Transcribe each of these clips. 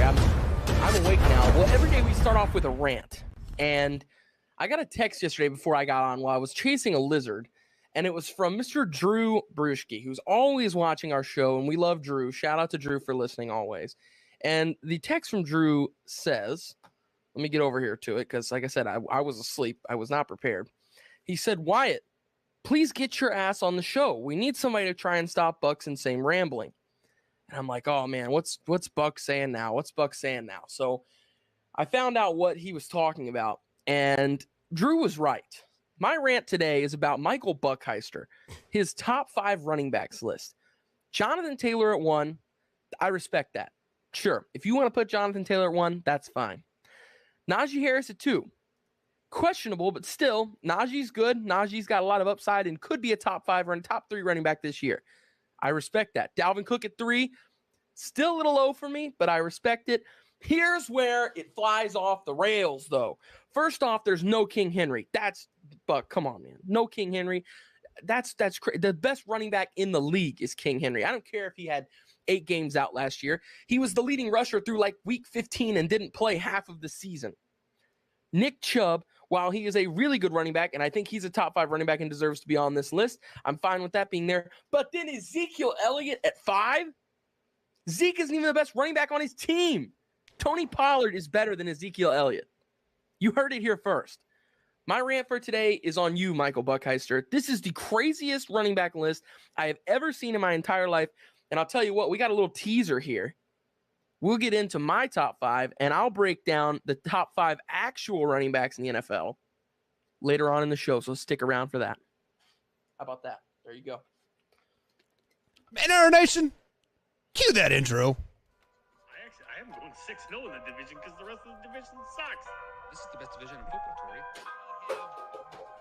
I'm awake now. Well, every day we start off with a rant. And I got a text yesterday before I got on while I was chasing a lizard. And it was from Mr. Drew Bruschke, who's always watching our show. And we love Drew. Shout out to Drew for listening always. And the text from Drew says, let me get over here to it because, like I said, I was asleep. I was not prepared. He said, Wyatt, please get your ass on the show. We need somebody to try and stop Buck's insane rambling. And I'm like, oh, man, what's Buck saying now? What's Buck saying now? So I found out what he was talking about, and Drew was right. My rant today is about Michael Buckheister, his top 5 running backs list. Jonathan Taylor at 1, I respect that. Sure, if you want to put Jonathan Taylor at 1, that's fine. Najee Harris at 2. Questionable, but still, Najee's good. Najee's got a lot of upside and could be a top 3 running back this year. I respect that. Dalvin Cook at 3, still a little low for me, but I respect it. Here's where it flies off the rails, though. First off, there's no King Henry. Buck, come on, man. No King Henry. That's crazy. The best running back in the league is King Henry. I don't care if he had 8 games out last year. He was the leading rusher through like week 15 and didn't play half of the season. Nick Chubb, while he is a really good running back, and I think he's a top 5 running back and deserves to be on this list, I'm fine with that being there. But then Ezekiel Elliott at 5? Zeke isn't even the best running back on his team. Tony Pollard is better than Ezekiel Elliott. You heard it here first. My rant for today is on you, Michael Buckheister. This is the craziest running back list I have ever seen in my entire life. And I'll tell you what, we got a little teaser here. We'll get into my top 5, and I'll break down the top 5 actual running backs in the NFL later on in the show. So stick around for that. How about that? There you go. Man, our nation, cue that intro. I am going 6-0 in the division because the rest of the division sucks. This is the best division in football, Tori.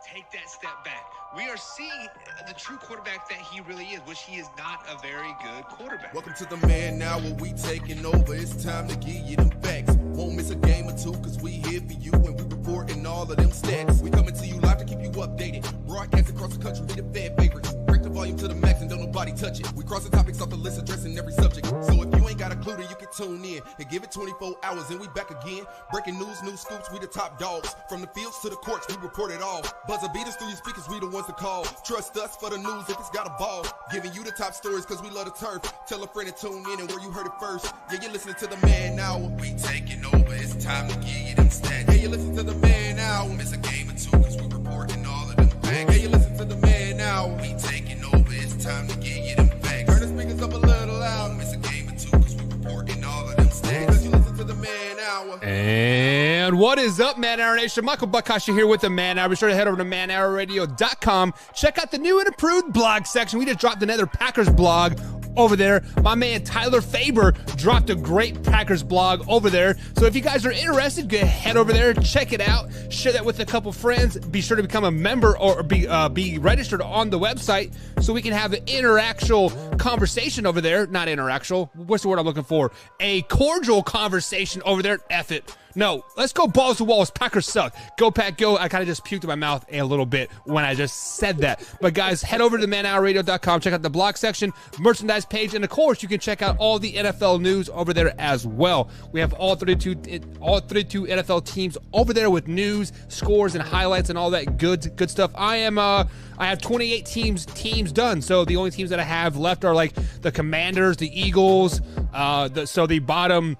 Take that step back. We are seeing the true quarterback that he really is, which he is not a very good quarterback. Welcome to the man now where we taking over. It's time to give you them facts. Won't miss a game or two because we here for you and we reporting all of them stats. We coming to you live to keep you updated. Broadcast across the country, we the fan favorites. Break the volume to the max and don't nobody touch it. We crossing topics off the list, addressing every subject. So if you ain't got a clue, then you can tune in and give it 24 hours and we back again. Breaking news, new scoops, we the top dogs. From the fields to the courts, we report it all. Buzzer beat us through your speakers, we the ones to call. Trust us for the news if it's got a ball. Giving you the top stories cause we love the turf. Tell a friend to tune in and where you heard it first. Yeah, you're listening to the man now. We taking over, it's time to give you them stats. Yeah, you listen to the man now. Miss a game or two cause we reporting all of them facts. Yeah, you listen to the man now. We taking over, it's time to give you them facts. Turn the speakers up a little loud. Miss a game or two cause we reporting all of them stats. Cause you listen to the man now. And what is up, Man Hour Nation? Michael Buckheister here with the Man Hour. Be sure to head over to manhourradio.com. Check out the new and improved blog section. We just dropped another Packers blog over there. My man Tyler Faber dropped a great Packers blog over there. So if you guys are interested, go head over there, check it out, share that with a couple friends. Be sure to become a member or be registered on the website so we can have an interactual conversation over there. Not interactual. What's the word I'm looking for? A cordial conversation over there. F it. No, let's go balls to walls. Packers suck. Go, Pack, go. I kind of just puked in my mouth a little bit when I just said that. But guys, head over to manhourradio.com. Check out the blog section, merchandise page, and of course, you can check out all the NFL news over there as well. We have all 32 NFL teams over there with news, scores, and highlights and all that good stuff. I have 28 teams done. So the only teams that I have left are like the Commanders, the Eagles, the bottom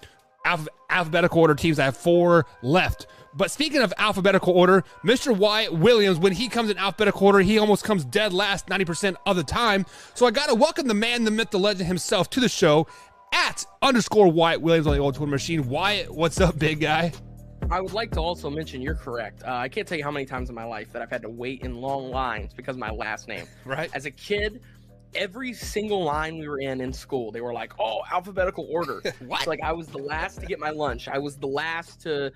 alphabetical order teams. I have 4 left. But speaking of alphabetical order, Mr. Wyatt Williams, when he comes in alphabetical order, he almost comes dead last 90% of the time. So I got to welcome the man, the myth, the legend himself to the show at _Wyatt Williams on the old Twitter machine. Wyatt, what's up, big guy? I would like to also mention you're correct. I can't tell you how many times in my life that I've had to wait in long lines because of my last name. Right. As a kid, every single line we were in school, they were like, oh, alphabetical order. What? So, like, I was the last to get my lunch. I was the last to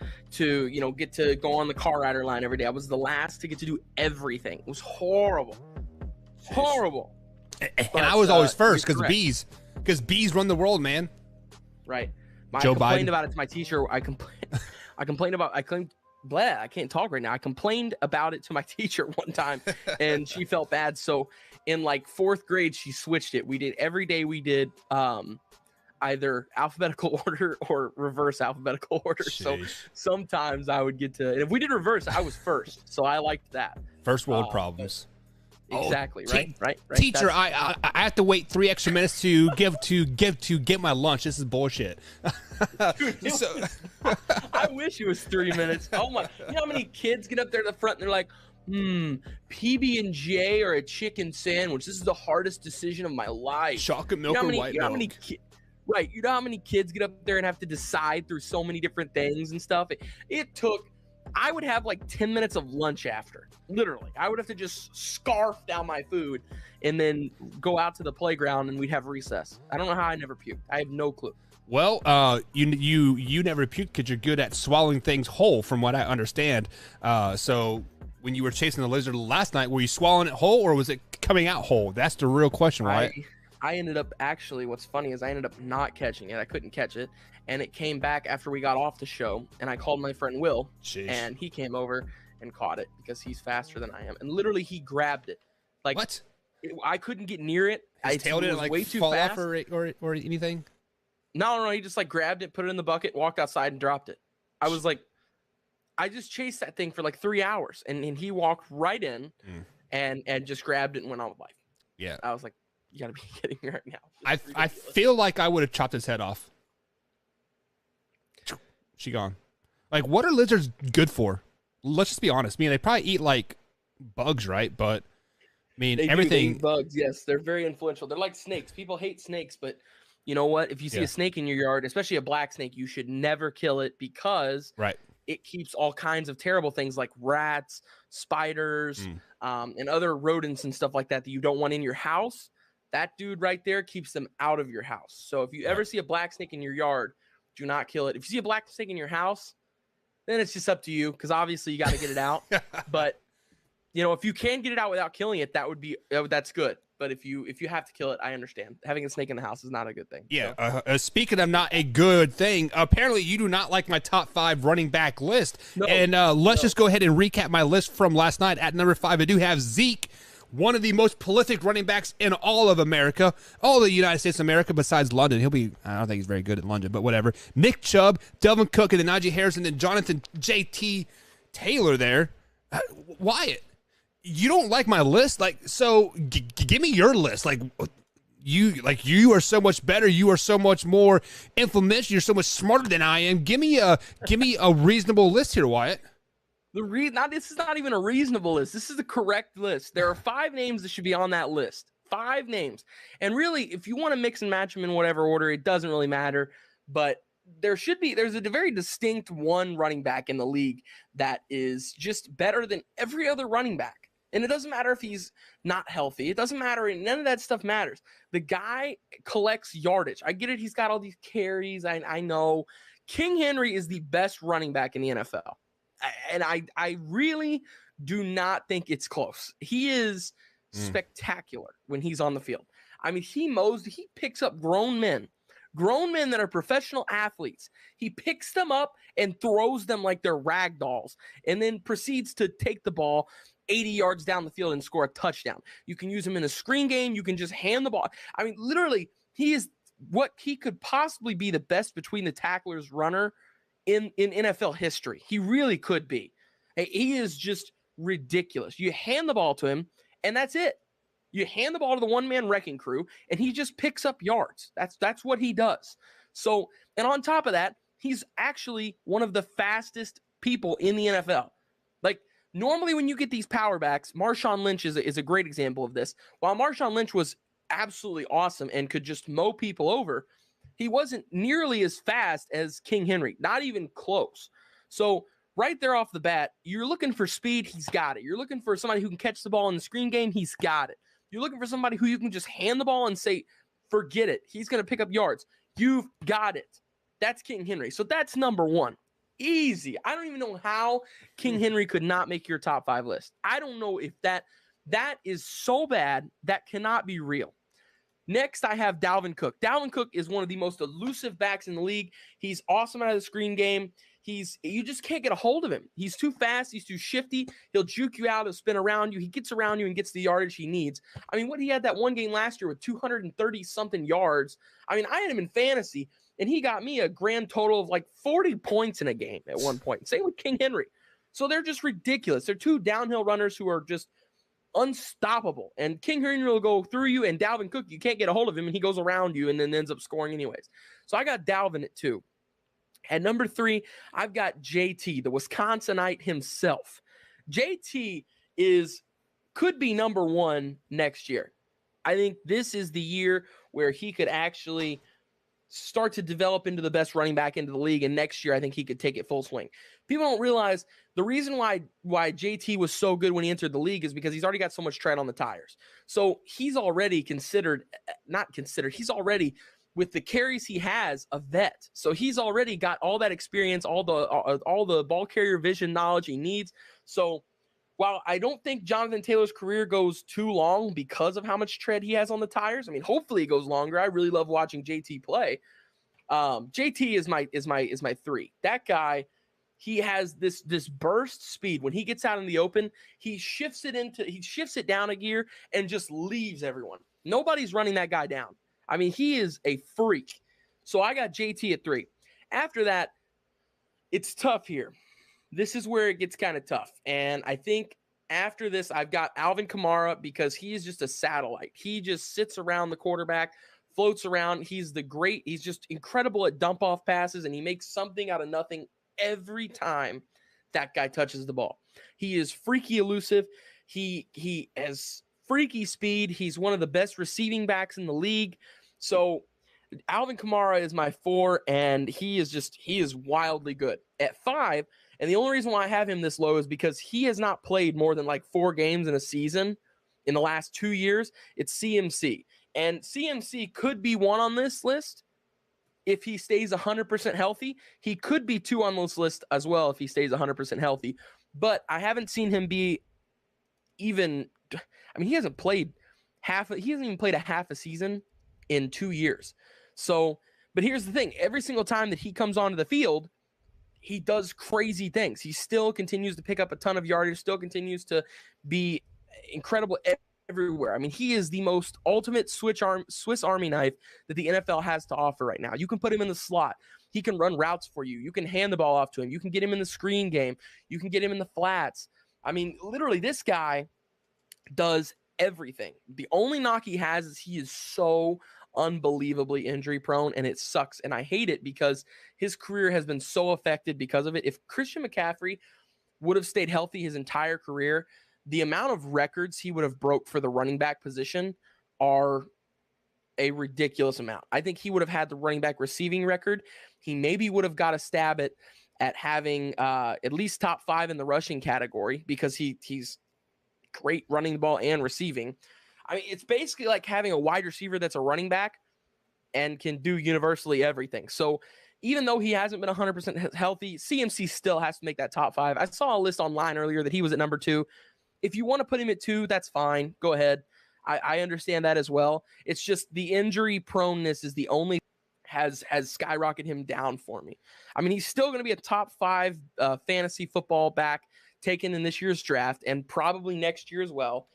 get to go on the car rider line every day. I was the last to get to do everything. It was horrible. Horrible. And I was always first because bees run the world, man. Right. Joe I complained Biden. about it to my teacher. I can't talk right now. I complained about it to my teacher one time and she felt bad. So in like 4th grade, she switched it. We did every day. We did either alphabetical order or reverse alphabetical order. So Sheesh. sometimes I would get to, and if we did reverse, I was first. So I liked that. First world problems. Exactly. Oh, right. Teacher, I have to wait 3 extra minutes to get my lunch. This is bullshit. Dude, I wish it was 3 minutes. Oh my! You know how many kids get up there in the front and they're like, PB&J or a chicken sandwich. This is the hardest decision of my life. Chocolate milk or white milk. Right. You know how many kids get up there and have to decide through so many different things and stuff? It took, I would have like 10 minutes of lunch after. Literally. I would have to just scarf down my food and then go out to the playground and we'd have recess. I don't know how I never puked. I have no clue. Well, you never puked because you're good at swallowing things whole, from what I understand. So when you were chasing the lizard last night, were you swallowing it whole or was it coming out whole? That's the real question, right? I ended up actually, what's funny is I ended up not catching it. I couldn't catch it. And it came back after we got off the show. And I called my friend Will. Jeez. And he came over and caught it because he's faster than I am. And literally he grabbed it. Like, what? I couldn't get near it. His tail didn't like way too fall fast. Off or anything? No, he just like grabbed it, put it in the bucket, walked outside and dropped it. I was like, I just chased that thing for like 3 hours. And he walked right in and just grabbed it and went on with life. Yeah. I was like, you gotta be kidding me right now. I feel like I would have chopped his head off. She gone. Like, what are lizards good for? Let's just be honest. I mean, they probably eat like bugs, right? But I mean, they everything. Eat bugs, yes, they're very influential. They're like snakes. People hate snakes, but you know what? If you see a snake in your yard, especially a black snake, you should never kill it because it keeps all kinds of terrible things like rats, spiders, and other rodents and stuff like that that you don't want in your house. That dude right there keeps them out of your house. So if you ever see a black snake in your yard, do not kill it. If you see a black snake in your house, then it's just up to you because obviously you got to get it out. But you know, if you can get it out without killing it, that's good. But if you have to kill it, I understand. Having a snake in the house is not a good thing. Yeah. So. Speaking of not a good thing, apparently you do not like my top 5 running back list. No, and let's just go ahead and recap my list from last night. At number 5, I do have Zeke, one of the most prolific running backs in all of America, all the United States of America besides London. I don't think he's very good at London, but whatever. Nick Chubb, Delvin Cook, and then Najee Harris, and then Jonathan J.T. Taylor there. Wyatt, you don't like my list? Like, so give me your list. Like you are so much better. You are so much more influential. You're so much smarter than I am. Give me a reasonable list here, Wyatt. This is not even a reasonable list. This is the correct list. There are 5 names that should be on that list. 5 names. And really, if you want to mix and match them in whatever order, it doesn't really matter. But there's a very distinct one running back in the league that is just better than every other running back. And it doesn't matter if he's not healthy. It doesn't matter. None of that stuff matters. The guy collects yardage. I get it. He's got all these carries. I know. King Henry is the best running back in the NFL. And I really do not think it's close. He is spectacular when he's on the field. I mean, he picks up grown men that are professional athletes. He picks them up and throws them like they're rag dolls and then proceeds to take the ball 80 yards down the field and score a touchdown. You can use him in a screen game. You can just hand the ball. I mean, literally, he is what he could possibly be the best between the tacklers runner in NFL history. He really could be. He is just ridiculous. You hand the ball to him, and that's it. You hand the ball to the one-man wrecking crew, and he just picks up yards. That's what he does. So, and on top of that, he's actually one of the fastest people in the NFL. Like, normally when you get these power backs, Marshawn Lynch is a great example of this. While Marshawn Lynch was absolutely awesome and could just mow people over, he wasn't nearly as fast as King Henry, not even close. So right there off the bat, you're looking for speed, he's got it. You're looking for somebody who can catch the ball in the screen game, he's got it. You're looking for somebody who you can just hand the ball and say, forget it, he's going to pick up yards. You've got it. That's King Henry. So that's number 1. Easy. I don't even know how King Henry could not make your top 5 list. I don't know if that is so bad that cannot be real. Next, I have Dalvin Cook. Dalvin Cook is one of the most elusive backs in the league. He's awesome out of the screen game. You just can't get a hold of him. He's too fast. He's too shifty. He'll juke you out. He'll spin around you. He gets around you and gets the yardage he needs. I mean, he had that one game last year with 230-something yards. I mean, I had him in fantasy, and he got me a grand total of like 40 points in a game at one point. Same with King Henry. So they're just ridiculous. They're two downhill runners who are just unstoppable. And King Henry will go through you, and Dalvin Cook, you can't get a hold of him, and he goes around you and then ends up scoring anyways. So I got Dalvin at 2. At number 3, I've got JT, the Wisconsinite himself. JT could be number 1 next year. I think this is the year where he could actually start to develop into the best running back into the league, and next year I think he could take it full swing. People don't realize the reason why JT was so good when he entered the league is because he's already got so much tread on the tires. So he's already he's already, with the carries he has, a vet. So he's already got all that experience, all the ball carrier vision knowledge he needs. So while I don't think Jonathan Taylor's career goes too long because of how much tread he has on the tires, I mean, hopefully it goes longer. I really love watching JT play. JT is my 3. That guy, he has this burst speed. When he gets out in the open, he shifts it down a gear and just leaves everyone. Nobody's running that guy down. I mean, he is a freak. So I got JT at 3. After that, it's tough here. This is where it gets kind of tough. And I think after this, I've got Alvin Kamara because he is just a satellite. He just sits around the quarterback, floats around. He's just incredible at dump off passes, and he makes something out of nothing every time that guy touches the ball. He is freaky elusive. He has freaky speed. He's one of the best receiving backs in the league. So Alvin Kamara is my 4, and he is wildly good. At 5, and the only reason why I have him this low is because he has not played more than like 4 games in a season in the last 2 years. It's CMC. And CMC could be 1 on this list if he stays 100% healthy. He could be 2 on this list as well if he stays 100% healthy. But I haven't seen him be even – I mean, he hasn't even played a half a season in 2 years. So, but here's the thing. Every single time that he comes onto the field, he does crazy things. He still continues to pick up a ton of yardage, still continues to be incredible everywhere. I mean, he is the most ultimate Swiss Army knife that the NFL has to offer right now. You can put him in the slot. He can run routes for you. You can hand the ball off to him. You can get him in the screen game. You can get him in the flats. I mean, literally, this guy does everything. The only knock he has is he is so unbelievably injury prone, and it sucks. And I hate it because his career has been so affected because of it. If Christian McCaffrey would have stayed healthy his entire career, the amount of records he would have broke for the running back position are a ridiculous amount. I think he would have had the running back receiving record. He maybe would have got a stab at having at least top 5 in the rushing category because he's great running the ball and receiving. I mean, it's basically like having a wide receiver that's a running back and can do universally everything. So even though he hasn't been 100% healthy, CMC still has to make that top 5. I saw a list online earlier that he was at number 2. If you want to put him at 2, that's fine. Go ahead. I understand that as well. It's just the injury proneness is the only has skyrocketed him down for me. I mean, he's still going to be a top 5 fantasy football back taken in this year's draft and probably next year as well.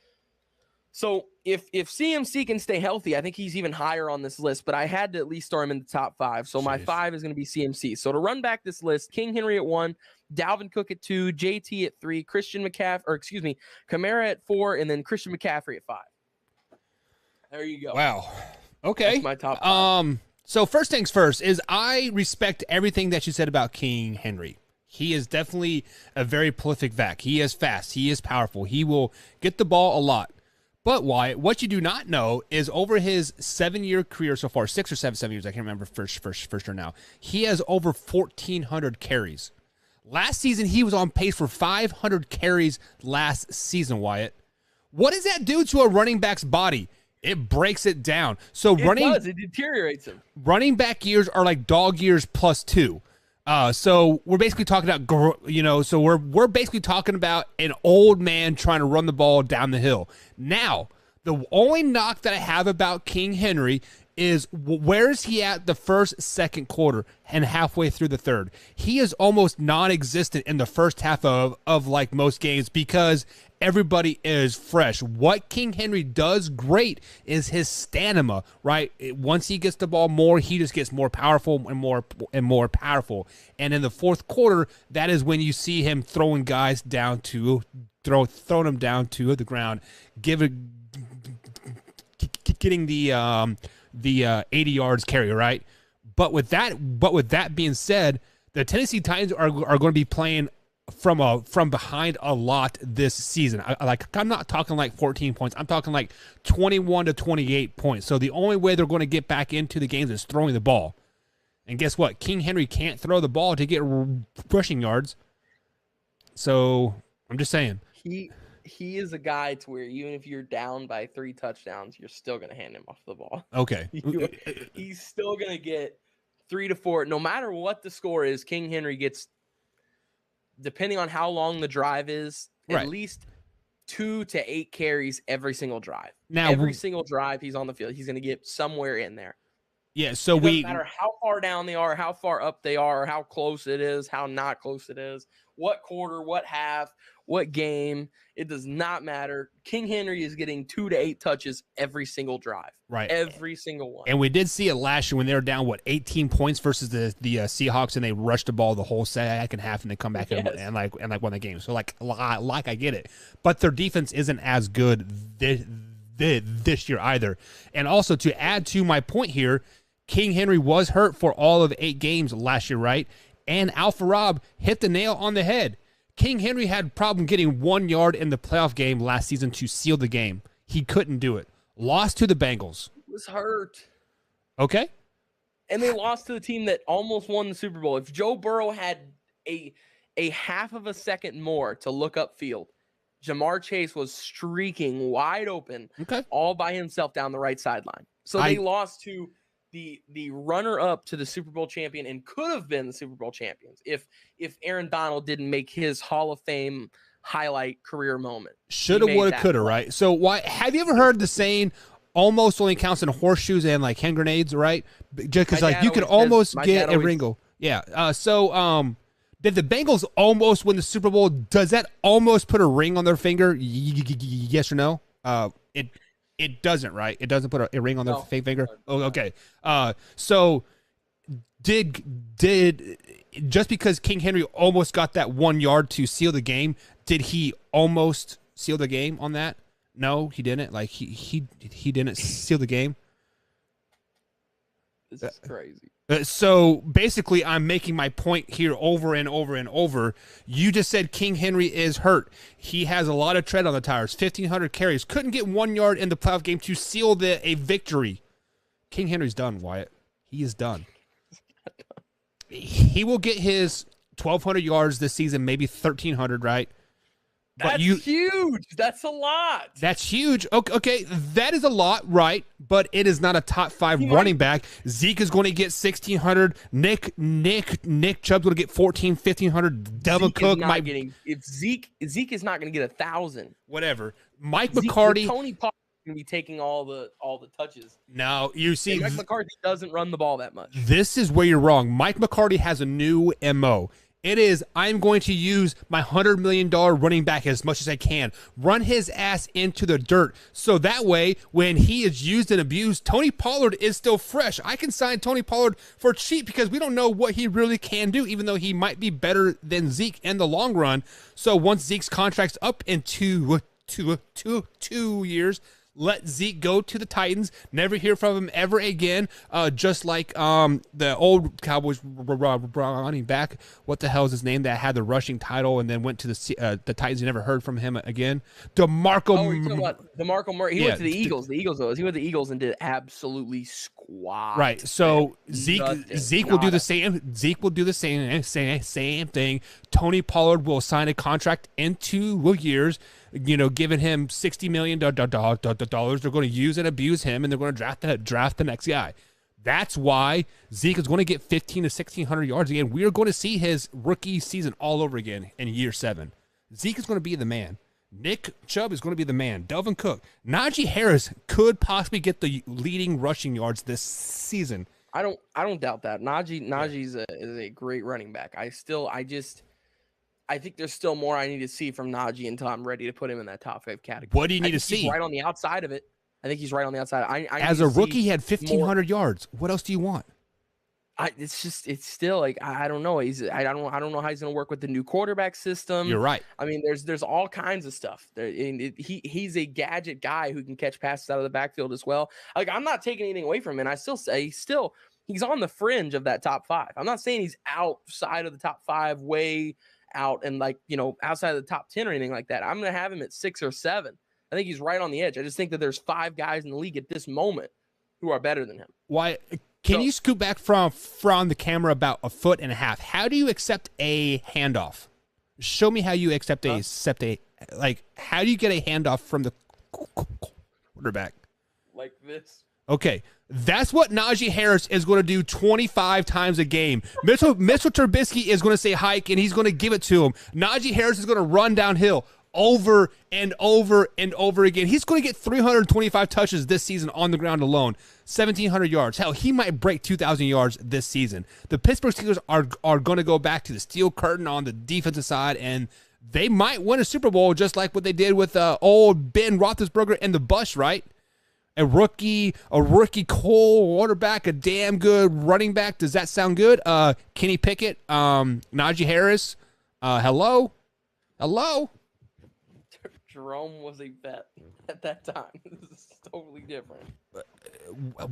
So if CMC can stay healthy, I think he's even higher on this list, but I had to at least start him in the top 5. So my 5 is going to be CMC. So to run back this list, King Henry at 1, Dalvin Cook at 2, JT at 3, Kamara at 4, and then Christian McCaffrey at 5. There you go. Wow. Okay. That's my top 5. So first things first is I respect everything that you said about King Henry. He is definitely a very prolific back. He is fast. He is powerful. He will get the ball a lot. But Wyatt, what you do not know is over his 7-year career so far, 6 or 7 years, I can't remember for sure now, he has over 1,400 carries. Last season, he was on pace for 500 carries last season, Wyatt. What does that do to a running back's body? It breaks it down. So it deteriorates him. Running back years are like dog years plus 2. So we're basically talking about, so we're basically talking about an old man trying to run the ball down the hill. Now, The only knock that I have about King Henry is where is he at the first, second quarter and halfway through the third? He is almost non-existent in the first half of like most games because everybody is fresh. What King Henry does great is his stamina, right? Once he gets the ball more, he just gets more powerful and more powerful. And in the fourth quarter, that is when you see him throwing guys down to throwing them down to the ground, getting the 80 yards carry, right? But with that being said, the Tennessee Titans are going to be playing from behind a lot this season. I'm not talking like 14 points. I'm talking like 21 to 28 points. So the only way they're going to get back into the games is throwing the ball. And guess what? King Henry can't throw the ball to get rushing yards. So I'm just saying. He is a guy to where even if you're down by 3 touchdowns, you're still going to hand him off the ball. Okay. He's still going to get 3 to 4. No matter what the score is, King Henry gets, depending on how long the drive is, at least 2 to 8 carries every single drive. Now, every single drive he's on the field, he's going to get somewhere in there. Yeah, so it doesn't matter how far down they are, how far up they are, how close it is, how not close it is, what quarter, what half, what game. It does not matter. King Henry is getting 2 to 8 touches every single drive. Right. Every single one. And we did see it last year when they were down, 18 points versus the Seahawks, and they rushed the ball the whole second half, and they come back and won the game. So, I get it. But their defense isn't as good this year either. And also, to add to my point here, King Henry was hurt for all of 8 games last year, right? And Alpha Rob hit the nail on the head. King Henry had a problem getting 1 yard in the playoff game last season to seal the game. He couldn't do it. Lost to the Bengals. He was hurt. Okay. And they lost to the team that almost won the Super Bowl. If Joe Burrow had a half of a second more to look upfield, Jamar Chase was streaking wide open all by himself down the right sideline. So they lost to the runner-up to the Super Bowl champion and could have been the Super Bowl champions if Aaron Donald didn't make his Hall of Fame highlight career moment. Shoulda, woulda, coulda, right? So why have you ever heard the saying almost only counts in horseshoes and like hand grenades, right? Just because you could almost get a ringo. Yeah. Did the Bengals almost win the Super Bowl? Does that almost put a ring on their finger? Yes or no? It doesn't, right? It doesn't put a ring on their finger. Oh, okay. So did just because King Henry almost got that 1 yard to seal the game, did he almost seal the game on that? No, he didn't. Like he didn't seal the game. This is crazy. So basically, I'm making my point here over and over and over. You just said King Henry is hurt. He has a lot of tread on the tires. 1,500 carries. Couldn't get 1 yard in the playoff game to seal a victory. King Henry's done, Wyatt. He is done. He will get his 1,200 yards this season, maybe 1,300, right? That's huge. That's a lot. That's huge. Okay, that is a lot, right? But it is not a top 5 running back. Zeke is going to get 1,600. Nick Chubb's going to get 1,500. Devin Cook might getting. If Zeke is not going to get 1,000. Whatever. Mike McCarty. Tony Pollard is going to be taking all the touches. No, you see, Mike McCarthy doesn't run the ball that much. This is where you're wrong. Mike McCarty has a new MO. It is, I'm going to use my $100 million running back as much as I can. Run his ass into the dirt. So that way, when he is used and abused, Tony Pollard is still fresh. I can sign Tony Pollard for cheap because we don't know what he really can do, even though he might be better than Zeke in the long run. So once Zeke's contract's up in two years, let Zeke go to the Titans. Never hear from him ever again. Just like the old Cowboys running back. What the hell is his name that had the rushing title and then went to the Titans? You never heard from him again. DeMarco. Oh, you're talking about DeMarco Murray. He went to the Eagles. The Eagles, though. He went to the Eagles and did absolutely squat. Right. So Zeke will do the same. Zeke will do the same thing. Tony Pollard will sign a contract in 2 years. Giving him $60 million, they're going to use and abuse him, and they're going to draft the next guy. That's why Zeke is going to get 1,500 to 1,600 yards again. We are going to see his rookie season all over again in year 7. Zeke is going to be the man. Nick Chubb is going to be the man. Delvin Cook. Najee Harris could possibly get the leading rushing yards this season. I don't doubt that. Najee's is a great running back. I think there's still more I need to see from Najee until I'm ready to put him in that top 5 category. What do you need to see? He's right on the outside of it. I think he's right on the outside. As a rookie, he had 1,500 yards. What else do you want? It's still like I don't know. I don't know how he's gonna work with the new quarterback system. You're right. I mean, there's all kinds of stuff. He's a gadget guy who can catch passes out of the backfield as well. Like, I'm not taking anything away from him. And I still say he's on the fringe of that top 5. I'm not saying he's outside of the top 5, way out, and like, outside of the top 10 or anything like that. I'm gonna have him at 6 or 7. I think he's right on the edge. I just think that there's 5 guys in the league at this moment who are better than him. Why? Can you scoot back from the camera about 1.5 foot? How do you accept a handoff? Show me how you accept how do you get a handoff from the quarterback? Like this. Okay, that's what Najee Harris is going to do 25 times a game. Mitchell Trubisky is going to say hike, and he's going to give it to him. Najee Harris is going to run downhill over and over and over again. He's going to get 325 touches this season on the ground alone, 1,700 yards. Hell, he might break 2,000 yards this season. The Pittsburgh Steelers are going to go back to the steel curtain on the defensive side, and they might win a Super Bowl just like what they did with old Ben Roethlisberger and the Bush, right? A rookie quarterback, a damn good running back. Does that sound good? Kenny Pickett, Najee Harris. Hello. Jerome was a vet at that time. This is totally different.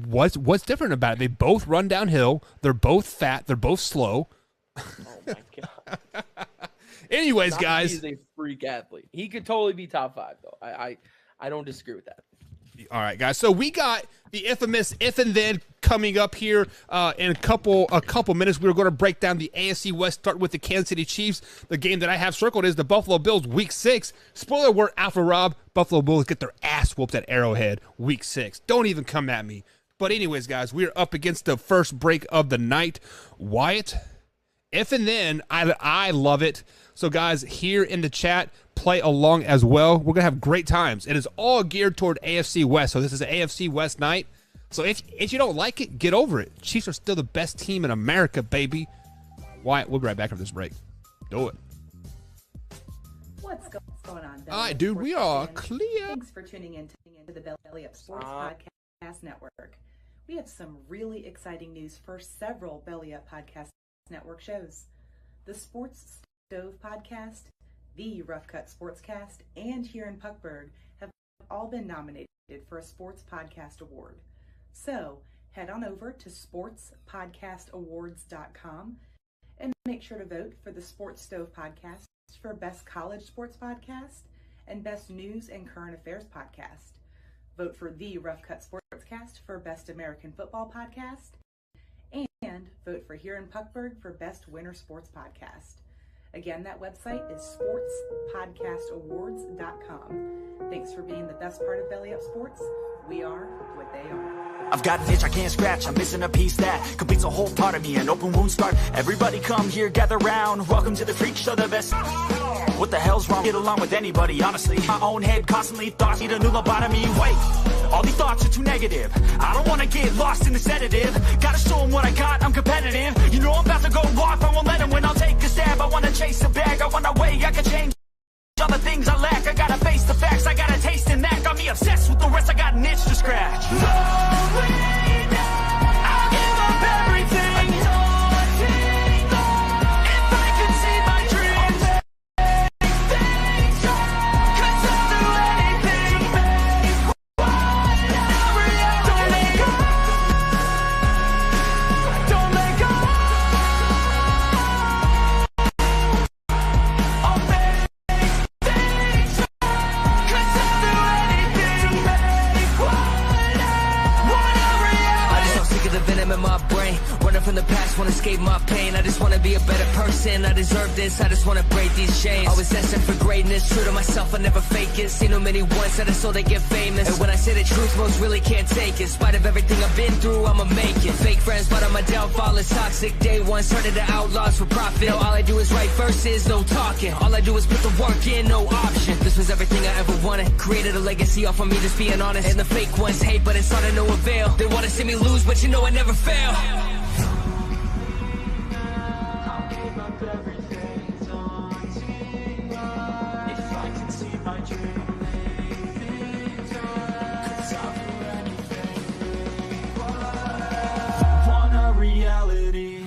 What's different about it? They both run downhill. They're both fat. They're both slow. Oh my god. Anyways, guys, he's a freak athlete. He could totally be top 5 though. I don't disagree with that. All right, guys. So we got the infamous if and then coming up here in a couple minutes. We're going to break down the AFC West. Start with the Kansas City Chiefs. The game that I have circled is the Buffalo Bills Week 6. Spoiler alert, Alpha Rob. Buffalo Bills get their ass whooped at Arrowhead Week 6. Don't even come at me. But anyways, guys, we're up against the first break of the night. Wyatt, if and then, I love it. So, guys, here in the chat, play along as well. We're going to have great times. It is all geared toward AFC West. So this is an AFC West night. So if you don't like it, get over it. Chiefs are still the best team in America, baby. Wyatt, we'll be right back after this break. Do it. What's going on? All right, dude, we are clear. Thanks for tuning into the Belly Up Sports Podcast Network. We have some really exciting news for several Belly Up Podcast Network shows. The Sports Stove Podcast, the Rough Cut Sportscast, and Here in Puckburg have all been nominated for a Sports Podcast Award. So head on over to sportspodcastawards.com and make sure to vote for the Sports Stove Podcast for Best College Sports Podcast and Best News and Current Affairs Podcast. Vote for the Rough Cut Sportscast for Best American Football Podcast. And vote for Here in Puckburg for Best Winter Sports Podcast. Again, that website is sportspodcastawards.com. Thanks for being the best part of Belly Up Sports. We are what they are. I've got an itch I can't scratch, I'm missing a piece that completes a whole part of me, an open wound start. Everybody come here, gather round, welcome to the freak show, the best. What the hell's wrong? Get along with anybody, honestly. My own head constantly thoughts need a new lobotomy. Wait, all these thoughts are too negative. I don't wanna get lost in the sedative. Gotta show them what I got, I'm competitive. You know I'm about to go off, I won't let them win. I'll take a stab, I wanna chase a bag, I wanna weigh, I can change all the things I lack. I gotta face the facts, I gotta taste and that. Got me obsessed with the rest, I got an itch to scratch. I'll give up everything. If I could see my dreams, cause I'll do anything. Don't let go. Don't let go. I'll make things, cause I'll do anything. Whatever pain. I just wanna be a better person. I deserve this, I just wanna break these chains. Always destined for greatness, true to myself, I never fake it. Seen too many ones that I saw they get famous. And when I say the truth, most really can't take it. In spite of everything I've been through, I'ma make it. Fake friends, but on my downfall is toxic. Day one, started to outlaws for profit. Now all I do is write verses, no talking. All I do is put the work in, no option. This was everything I ever wanted. Created a legacy off of me, just being honest. And the fake ones hate, but it's all to no avail. They wanna see me lose, but you know I never fail. I'll give up everything, daunting if I can see my dream. Want a reality.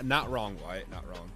Not wrong, Wyatt. Not wrong.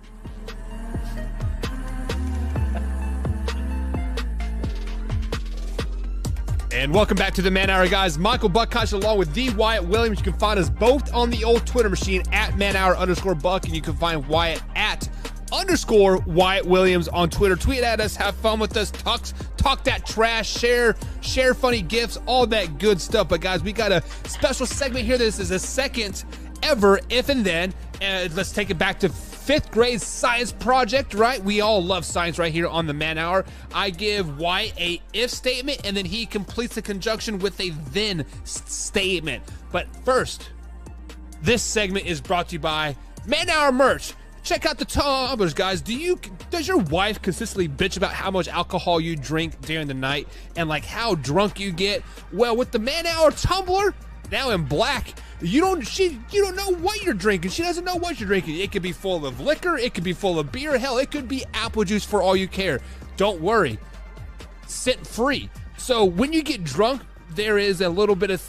And welcome back to the Man Hour, guys. Michael Buckhouse along with the Wyatt Williams. You can find us both on the old Twitter machine at manhour_Buck, and you can find Wyatt at _Wyatt Williams on Twitter. Tweet at us, have fun with us, talk that trash, share funny gifs, all that good stuff. But guys, we got a special segment here. This is a second ever If and Then. Let's take it back to 5th grade science project, right? We all love science right here on the Man Hour. I give Wyatt a if statement, and then he completes the conjunction with a then statement. But first, this segment is brought to you by Man Hour merch. Check out the tumblers, guys. Does your wife consistently bitch about how much alcohol you drink during the night and like how drunk you get? Well, with the Man Hour tumbler, now in black, you don't know what you're drinking. She doesn't know what you're drinking. It could be full of liquor, it could be full of beer, hell, it could be apple juice for all you care. Don't worry, scent free. So when you get drunk, there is a little bit of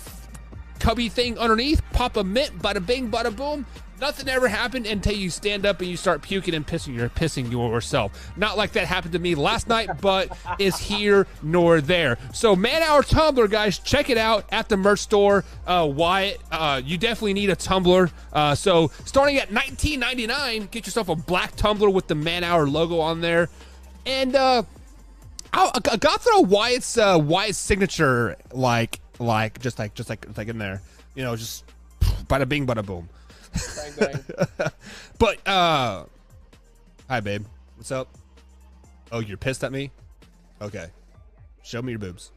cubby thing underneath. Pop a mint, bada bing, bada boom. Nothing ever happened until you stand up and you start puking and pissing. You're pissing yourself. Not like that happened to me last night, but is here nor there. So Man Hour Tumbler, guys, check it out at the merch store. Wyatt, you definitely need a tumbler. So starting at $19.99, get yourself a black tumbler with the Man Hour logo on there. And I got throw Wyatt's signature like in there. You know, just bada bing, bada boom. Bang, bang. But hi babe, what's up? Oh, you're pissed at me? Okay, show me your boobs.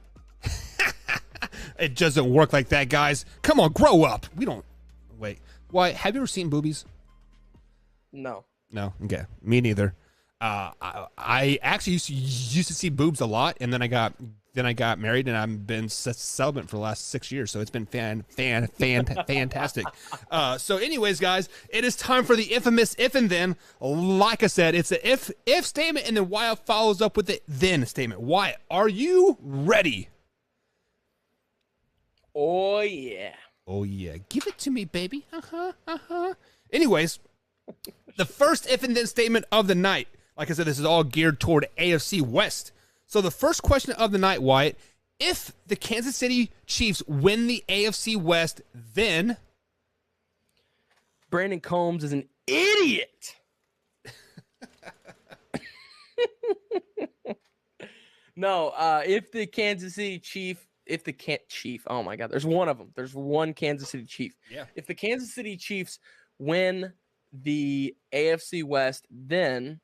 It doesn't work like that, guys. Come on, grow up. We don't wait. Why, have you ever seen boobies? No. Okay, me neither. I actually used to see boobs a lot, and then I got married, and I've been celibate for the last 6 years, so it's been fantastic. So anyways, guys, it is time for the infamous if and then. Like I said, it's an if statement, and then Wyatt follows up with the then statement. Wyatt, are you ready? Oh yeah. Oh yeah, give it to me, baby. Anyways, the first if and then statement of the night. Like I said, this is all geared toward AFC West. So the first question of the night, Wyatt, if the Kansas City Chiefs win the AFC West, then Brandon Combs is an idiot. No, if the Kansas City Chief, oh my God, there's one of them. There's one Kansas City Chief. Yeah. If the Kansas City Chiefs win the AFC West, then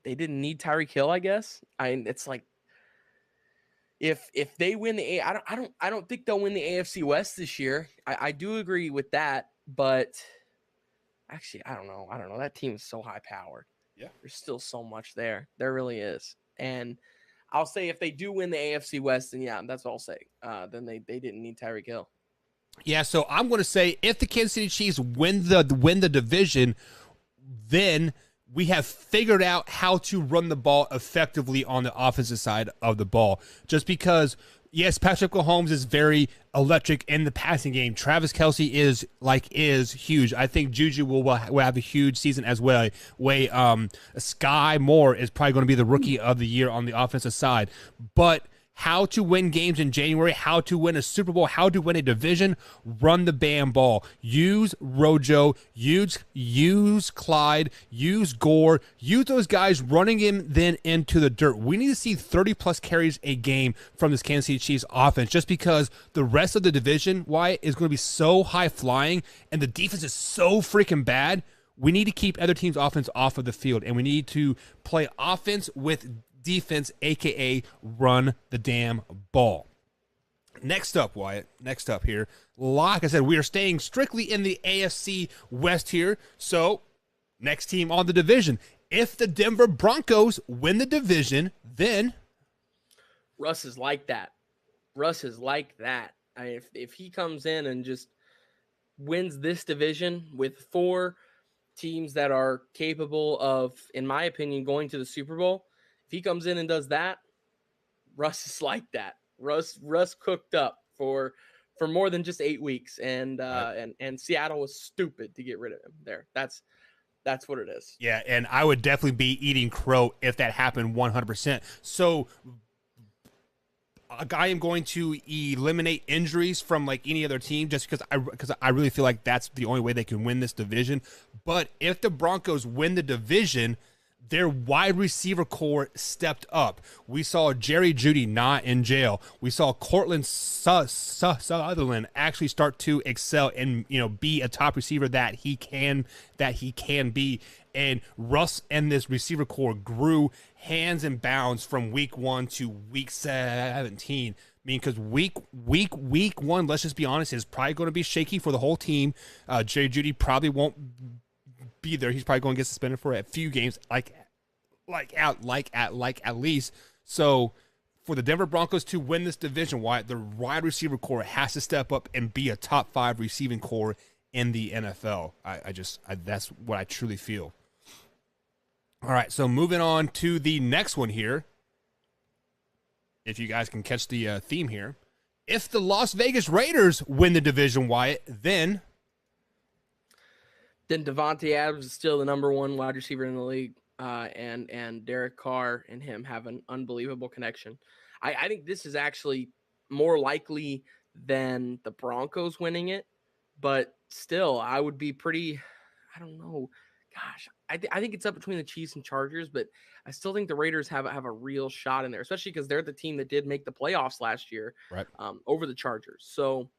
they didn't need Tyreek Hill, I guess. It's like if they win I don't think they'll win the AFC West this year. I do agree with that, but actually I don't know. That team is so high powered. Yeah. There's still so much there. There really is. And I'll say if they do win the AFC West, then yeah, that's what I'll say. Then they didn't need Tyreek Hill. Yeah, so I'm going to say if the Kansas City Chiefs win the division, then we have figured out how to run the ball effectively on the offensive side of the ball. Just because, yes, Patrick Mahomes is very electric in the passing game. Travis Kelce is huge. I think Juju will have a huge season as well. Sky Moore is probably going to be the rookie of the year on the offensive side. But how to win games in January, how to win a Super Bowl, how to win a division, run the damn ball. Use Rojo, use Clyde, use Gore, use those guys running him then into the dirt. We need to see 30-plus carries a game from this Kansas City Chiefs offense just because the rest of the division, Wyatt, is going to be so high-flying and the defense is so freaking bad. We need to keep other teams' offense off of the field, and we need to play offense with defense, aka run the damn ball. Next up, Wyatt. Next up here. Like I said, we are staying strictly in the AFC West here. So, next team on the division. If the Denver Broncos win the division, then Russ is like that. Russ is like that. If he comes in and just wins this division with 4 teams that are capable of, in my opinion, going to the Super Bowl, if he comes in and does that, Russ is like that. Russ cooked up for more than just 8 weeks, and Seattle was stupid to get rid of him there. That's what it is. Yeah, and I would definitely be eating crow if that happened 100%. So I am going to eliminate injuries from like any other team just because I really feel like that's the only way they can win this division. But if the Broncos win the division, their wide receiver core stepped up. We saw Jerry Jeudy not in jail. We saw Cortland Sutherland actually start to excel and be a top receiver that he can be. And Russ and this receiver core grew hands and bounds from week 1 to week 17. I mean, because week 1, let's just be honest, is probably going to be shaky for the whole team. Jerry Jeudy probably won't be there. He's probably going to get suspended for a few games, at least. So for the Denver Broncos to win this division, the wide receiver core has to step up and be a top 5 receiving core in the NFL. That's what I truly feel. All right, so moving on to the next one here. If you guys can catch the theme here. If the Las Vegas Raiders win the division, Wyatt, then Davante Adams is still the number 1 wide receiver in the league, and Derek Carr and him have an unbelievable connection. I think this is actually more likely than the Broncos winning it, but still, I would be pretty, I don't know. Gosh, I think it's up between the Chiefs and Chargers, but I still think the Raiders have a real shot in there, especially because they're the team that did make the playoffs last year, right? Over the Chargers. So,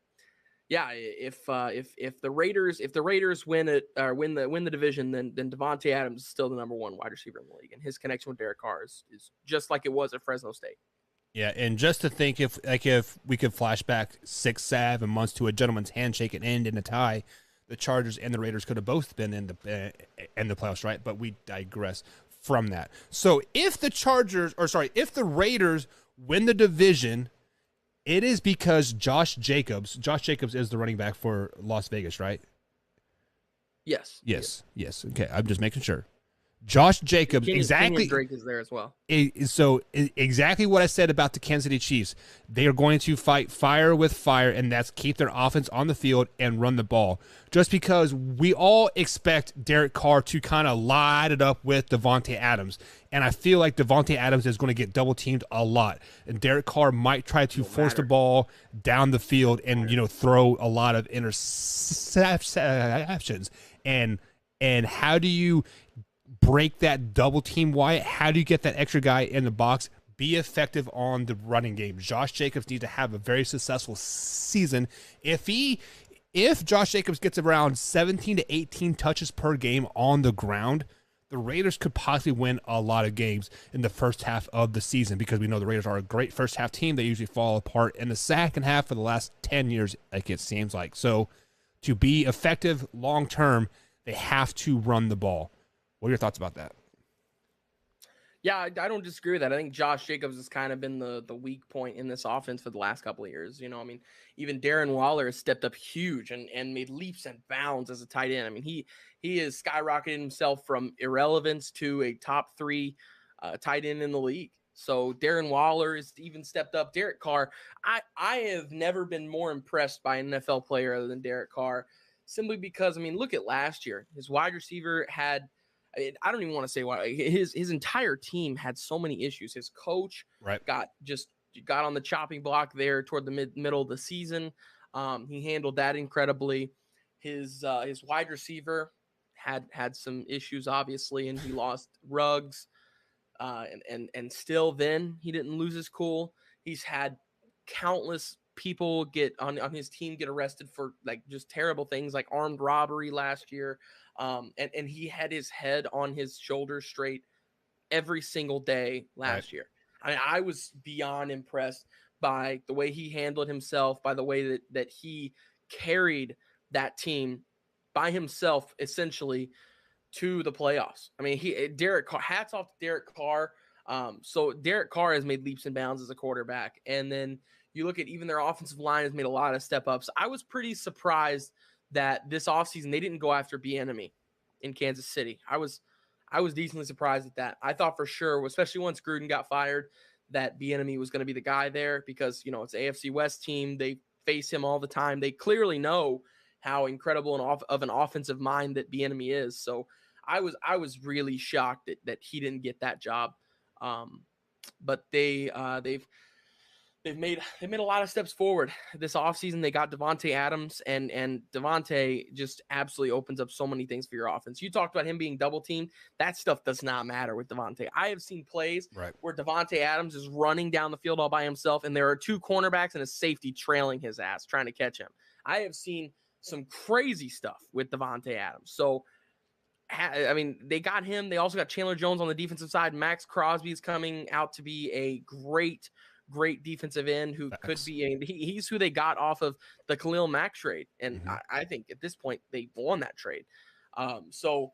yeah, if the Raiders win it or win the division, then Davante Adams is still the number 1 wide receiver in the league, and his connection with Derek Carr is just like it was at Fresno State. Yeah, and just to think if we could flash back 6-7 months to a gentleman's handshake and end in a tie, the Chargers and the Raiders could have both been in the playoffs, right? But we digress from that. So if the Raiders win the division, it is because Josh Jacobs is the running back for Las Vegas, right? Yes. Okay, I'm just making sure. Josh Jacobs, exactly. Drake is there as well. So exactly what I said about the Kansas City Chiefs. They are going to fight fire with fire, and that's keep their offense on the field and run the ball. Just because we all expect Derek Carr to kind of light it up with Davante Adams. And I feel like Davante Adams is going to get double teamed a lot. And Derek Carr might try to force the ball down the field and, throw a lot of interceptions. And how do you break that double team, Wyatt? How do you get that extra guy in the box? Be effective on the running game. Josh Jacobs needs to have a very successful season. If Josh Jacobs gets around 17 to 18 touches per game on the ground, the Raiders could possibly win a lot of games in the first half of the season, because we know the Raiders are a great first half team. They usually fall apart in the second half for the last 10 years, like it seems like. So to be effective long term, they have to run the ball. What are your thoughts about that? Yeah, I don't disagree with that. I think Josh Jacobs has kind of been the weak point in this offense for the last couple of years. You know, I mean, even Darren Waller has stepped up huge and made leaps and bounds as a tight end. I mean, he has skyrocketed himself from irrelevance to a top 3 tight end in the league. So Darren Waller has even stepped up. Derek Carr, I have never been more impressed by an NFL player other than Derek Carr, simply because, I mean, look at last year. His wide receiver had – I don't even want to say why. His entire team had so many issues. His coach got on the chopping block there toward the middle of the season. He handled that incredibly. His wide receiver had some issues, obviously, and he lost Ruggs. And still then he didn't lose his cool. He's had countless people get on his team get arrested for like just terrible things like armed robbery last year. And he had his head on his shoulders straight every single day last year. I mean, I was beyond impressed by the way he handled himself, by the way that he carried that team by himself, essentially, to the playoffs. I mean, Derek Carr, hats off to Derek Carr. So Derek Carr has made leaps and bounds as a quarterback. And then you look at even their offensive line has made a lot of step ups. I was pretty surprised that this offseason they didn't go after Bieniemy in Kansas City. I was decently surprised at that. I thought for sure, especially once Gruden got fired, that Bieniemy was going to be the guy there because, you know, it's an AFC West team. They face him all the time. They clearly know how incredible of an offensive mind that Bieniemy is. So I was really shocked that he didn't get that job. But they've made a lot of steps forward this offseason. They got Devontae Adams, and Devontae just absolutely opens up so many things for your offense. You talked about him being double teamed. That stuff does not matter with Devontae. I have seen plays where Devontae Adams is running down the field all by himself, and there are 2 cornerbacks and a safety trailing his ass, trying to catch him. I have seen some crazy stuff with Devontae Adams. So, I mean, they got him. They also got Chandler Jones on the defensive side. Max Crosby is coming out to be a great defensive end who could be he's who they got off of the Khalil Mack trade. And I think at this point they won that trade. So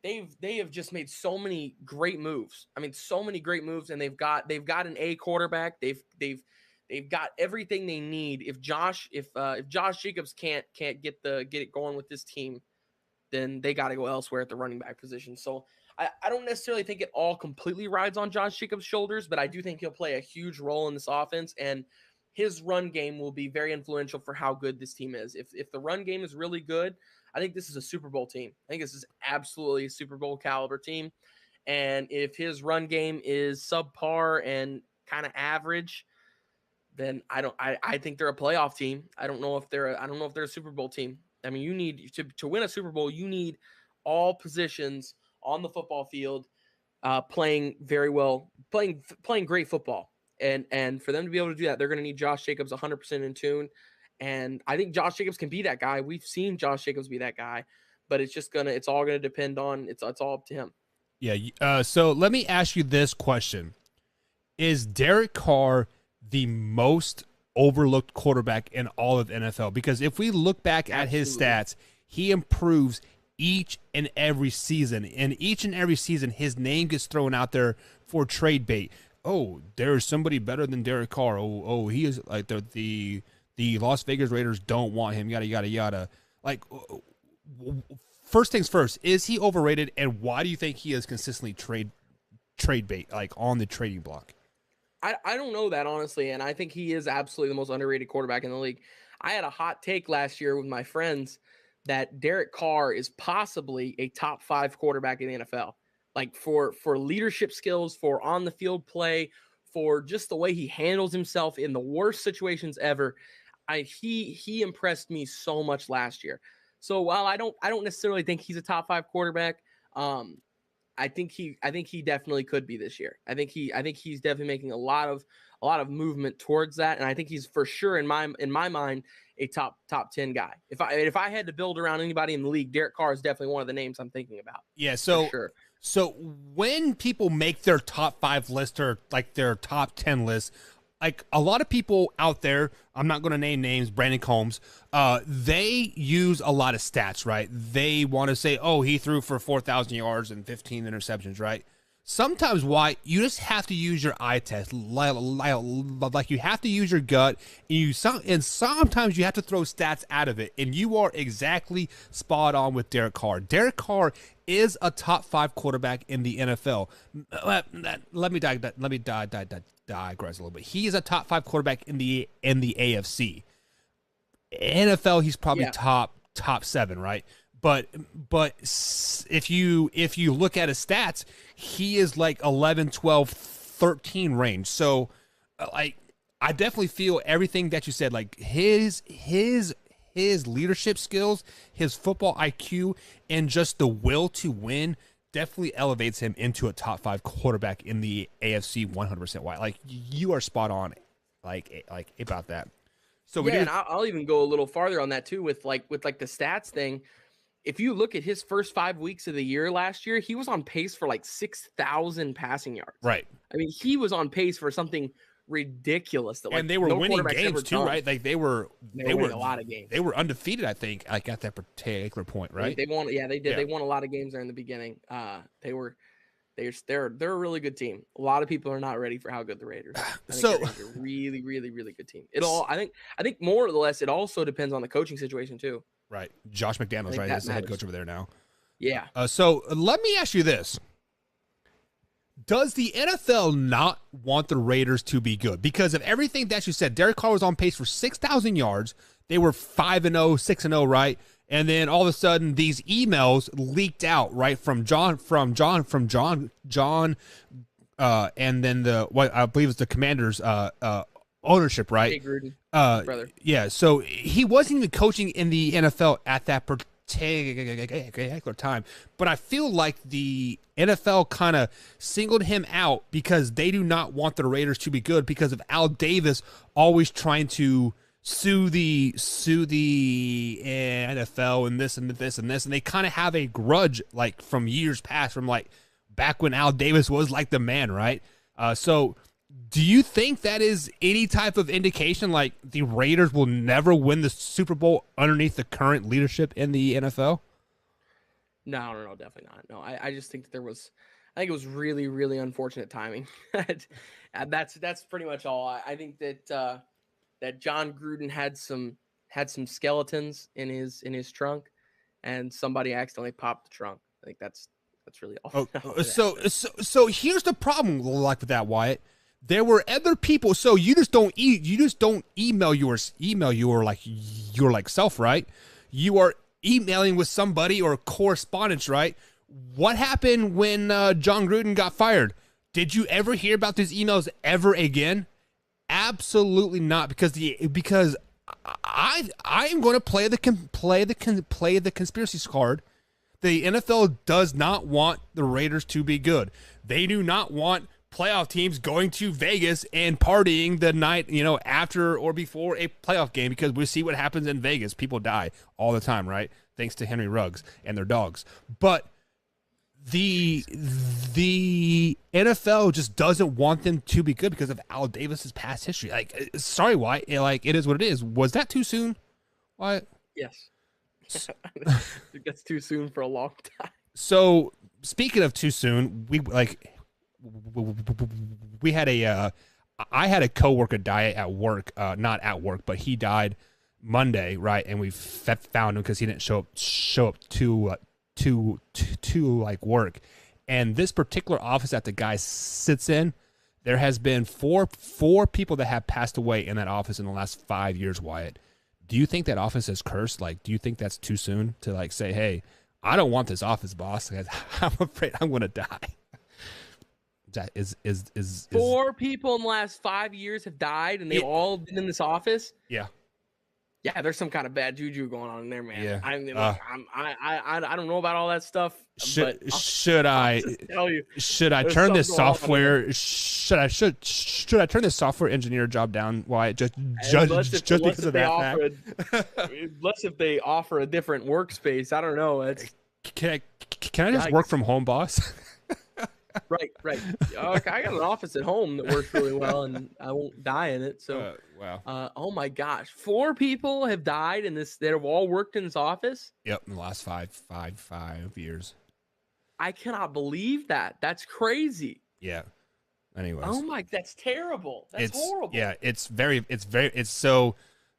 they have just made so many great moves. I mean, so many great moves, and they've got an A quarterback. They've got everything they need. If Josh Jacobs can't get it going with this team, then they got to go elsewhere at the running back position. So I don't necessarily think it all completely rides on Josh Jacobs' shoulders, but I do think he'll play a huge role in this offense, and his run game will be very influential for how good this team is. If the run game is really good, I think this is a Super Bowl team. I think this is absolutely a Super Bowl caliber team. And if his run game is subpar and kind of average, then I think they're a playoff team. I don't know if they're a Super Bowl team. I mean, you need to win a Super Bowl, you need all positions on the football field playing very well, playing great football. And for them to be able to do that, they're going to need Josh Jacobs 100% in tune. And I think Josh Jacobs can be that guy. We've seen Josh Jacobs be that guy, but it's all going to depend on, it's all up to him. Yeah. So let me ask you this question. Is Derek Carr the most overlooked quarterback in all of the NFL? Because if we look back at his stats, he improves each and every season. And each and every season, his name gets thrown out there for trade bait. Oh, there's somebody better than Derek Carr. Oh, he is like the Las Vegas Raiders don't want him. Yada yada yada. Like, first things first, is he overrated? And why do you think he is consistently trade bait, like on the trading block? I don't know that, honestly, and I think he is absolutely the most underrated quarterback in the league. I had a hot take last year with my friends that Derek Carr is possibly a top 5 quarterback in the NFL. Like for leadership skills, for on the field play, for just the way he handles himself in the worst situations ever. He impressed me so much last year. So while I don't necessarily think he's a top 5 quarterback, I think he definitely could be this year. I think he's definitely making a lot of movement towards that, and I think he's for sure in my mind a top 10 guy. If I had to build around anybody in the league, Derek Carr is definitely one of the names I'm thinking about. Yeah, so sure. So when people make their top 5 list or like their top 10 list, like a lot of people out there, I'm not going to name names, Brandon Combs, they use a lot of stats, right? They want to say, oh, he threw for 4,000 yards and 15 interceptions, right? sometimes, why you just have to use your eye test, like you have to use your gut, and sometimes you have to throw stats out of it. And you are exactly spot on with Derek Carr. Derek Carr is a top 5 quarterback in the NFL. Let me digress a little bit. He is a top 5 quarterback in the AFC. NFL, he's probably top 7, right? But if you look at his stats, he is like 11, 12, 13 range. So like I definitely feel everything that you said, like his leadership skills, his football IQ, and just the will to win definitely elevates him into a top 5 quarterback in the AFC 100%. Why? Like you are spot on like about that. So and I'll even go a little farther on that too with the stats thing. If you look at his first 5 weeks of the year last year, he was on pace for like 6,000 passing yards. Right. I mean, he was on pace for something ridiculous. That, like, and they were winning games too, right? Like they were winning a lot of games. They were undefeated, I think, like at that particular point, right? They won. Yeah, they did. Yeah. They won a lot of games there in the beginning. They're a really good team. A lot of people are not ready for how good the Raiders are. They're a really, really, really good team. I think more or less it also depends on the coaching situation too. Right. Josh McDaniels, right? He's the head coach over there now. Yeah. So let me ask you this. Does the NFL not want the Raiders to be good? Because of everything that you said, Derek Carr was on pace for 6,000 yards. They were 5-0, 6-0, right? And then all of a sudden these emails leaked out, right? From John, and then what I believe is the Commanders, ownership, right? Jay Gruden, brother. Yeah, so he wasn't even coaching in the NFL at that particular time. But I feel like the NFL kind of singled him out because they do not want the Raiders to be good because of Al Davis always trying to sue the NFL and this and this and this, and they kind of have a grudge like from years past, from like back when Al Davis was like the man, right? So do you think that is any type of indication like the Raiders will never win the Super Bowl underneath the current leadership in the NFL? No, definitely not. No, I just think that I think it was really, really unfortunate timing. That's pretty much all. I think that that John Gruden had some skeletons in his trunk, and somebody accidentally popped the trunk. I think that's really all. So here's the problem, like with that, Wyatt. There were other people. So you just don't email your self, right? You are emailing with somebody or correspondence, right? What happened when John Gruden got fired? Did you ever hear about these emails ever again? Absolutely not, because I am going to play the conspiracy card. The NFL does not want the Raiders to be good. They do not want playoff teams going to Vegas and partying the night, after or before a playoff game, because we see what happens in Vegas. People die all the time, right? Thanks to Henry Ruggs and their dogs. But the NFL just doesn't want them to be good because of Al Davis's past history. Like, sorry, why? Like, it is what it is. Was that too soon? Why? Yes. That's too soon for a long time. So, speaking of too soon, I had a coworker die at work, not at work, but he died Monday, right? And we found him because he didn't show up to like work. And this particular office that the guy sits in, there has been four people that have passed away in that office in the last 5 years, Wyatt. Do you think that office is cursed? Like, do you think that's too soon to like say, hey, I don't want this office, boss, because I'm afraid I'm going to die? That is 4 people in the last 5 years have died, and they've all been in this office. Yeah, there's some kind of bad juju going on in there, man. Yeah. I mean, I don't know about all that stuff. Should I turn this software? Should I turn this software engineer job down? Why? Just because of that fact? Unless if they offer a different workspace, I don't know. Can I just work from home, boss? Right. I got an office at home that works really well, and I won't die in it. So, wow. Oh my gosh, 4 people have died in this. That have all worked in this office. Yep, in the last five years. I cannot believe that. That's crazy. Yeah. Anyways. Oh my, that's terrible. That's horrible. Yeah, it's so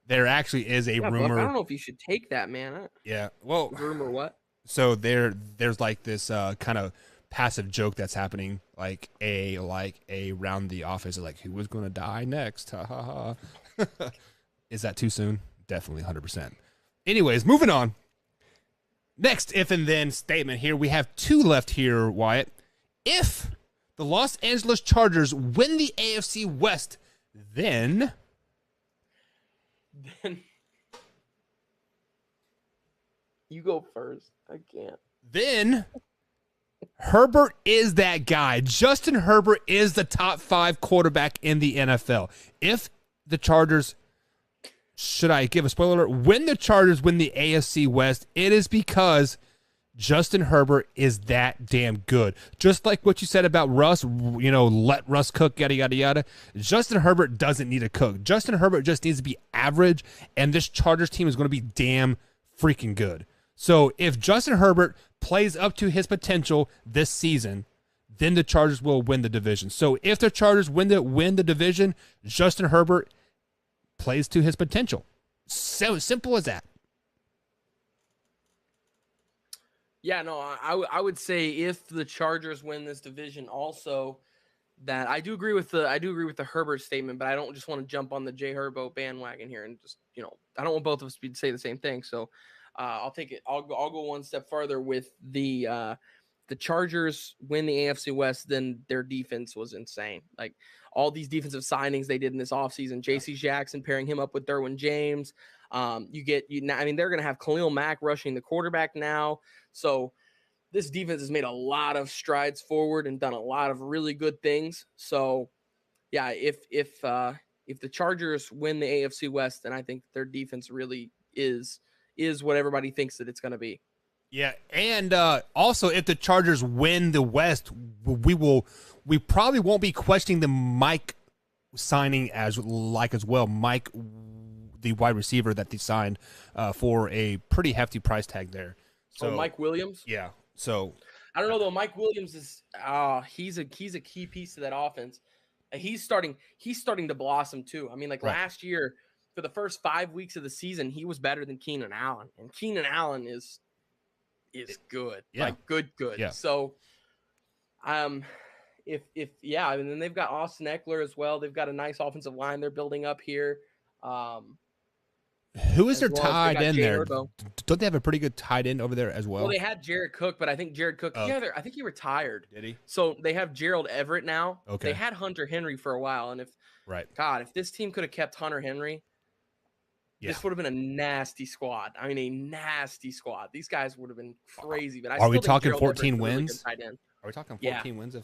there actually is a Yeah, rumor. Buck, I don't know if you should take that, man. Yeah. Well, rumor what? So there's like this kind of passive joke that's happening, like around the office, like who was going to die next? Ha ha ha. Is that too soon? Definitely 100%. Anyways, moving on. Next if and then statement here. We have 2 left here, Wyatt. If the Los Angeles Chargers win the AFC West, then you go first. I can't. Then Herbert is that guy. Justin Herbert is the top 5 quarterback in the NFL. If the Chargers, should I give a spoiler alert? When the Chargers win the AFC West, it is because Justin Herbert is that damn good. Just like what you said about Russ, let Russ cook, yada, yada, yada. Justin Herbert doesn't need to cook. Justin Herbert just needs to be average, and this Chargers team is going to be damn freaking good. So if Justin Herbert plays up to his potential this season, then the Chargers will win the division. So if the Chargers win the division, Justin Herbert plays to his potential. So simple as that. Yeah, no, I would say if the Chargers win this division, also that I do agree with the Herbert statement, but I don't just want to jump on the J Herbo bandwagon here and just I don't want both of us to say the same thing. So I'll take it. I'll go one step farther with the Chargers win the AFC West. Then their defense was insane. Like all these defensive signings they did in this offseason, J.C. Jackson pairing him up with Derwin James. They're going to have Khalil Mack rushing the quarterback now. So this defense has made a lot of strides forward and done a lot of really good things. So yeah, if the Chargers win the AFC West, then I think their defense really is what everybody thinks that it's going to be. Yeah, and also if the Chargers win the West, we probably won't be questioning the Mike signing as well. Mike, the wide receiver that they signed for a pretty hefty price tag there. So Mike Williams. Yeah. So I don't know though. Mike Williams is he's a key piece to that offense. He's starting to blossom too. I mean, like last year for the first 5 weeks of the season, he was better than Keenan Allen, and Keenan Allen is good, like good. Yeah. So, then they've got Austin Eckler as well. They've got a nice offensive line they're building up here. Who is their tight end there? Herbo. Don't they have a pretty good tight end over there as well? Well, they had Jared Cook, but I think Jared Cook, I think he retired. Did he? So they have Gerald Everett now. Okay. They had Hunter Henry for a while, and if this team could have kept Hunter Henry, this would have been a nasty squad. I mean, a nasty squad. These guys would have been crazy. But are we talking 14 wins? Are we talking 14 wins? I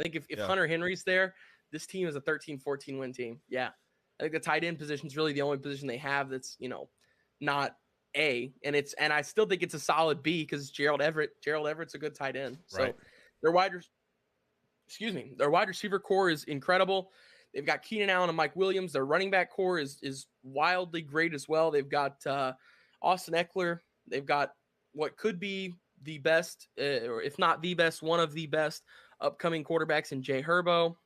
think if Hunter Henry's there, this team is a 13-14 win team. Yeah. I think the tight end position is really the only position they have that's, not A. And I still think it's a solid B because Gerald Everett. Gerald Everett's a good tight end. So their wide receiver core is incredible. They've got Keenan Allen and Mike Williams. Their running back core is wildly great as well. They've got Austin Eckler. They've got what could be the best, or if not the best, one of the best upcoming quarterbacks in Jay Herbo.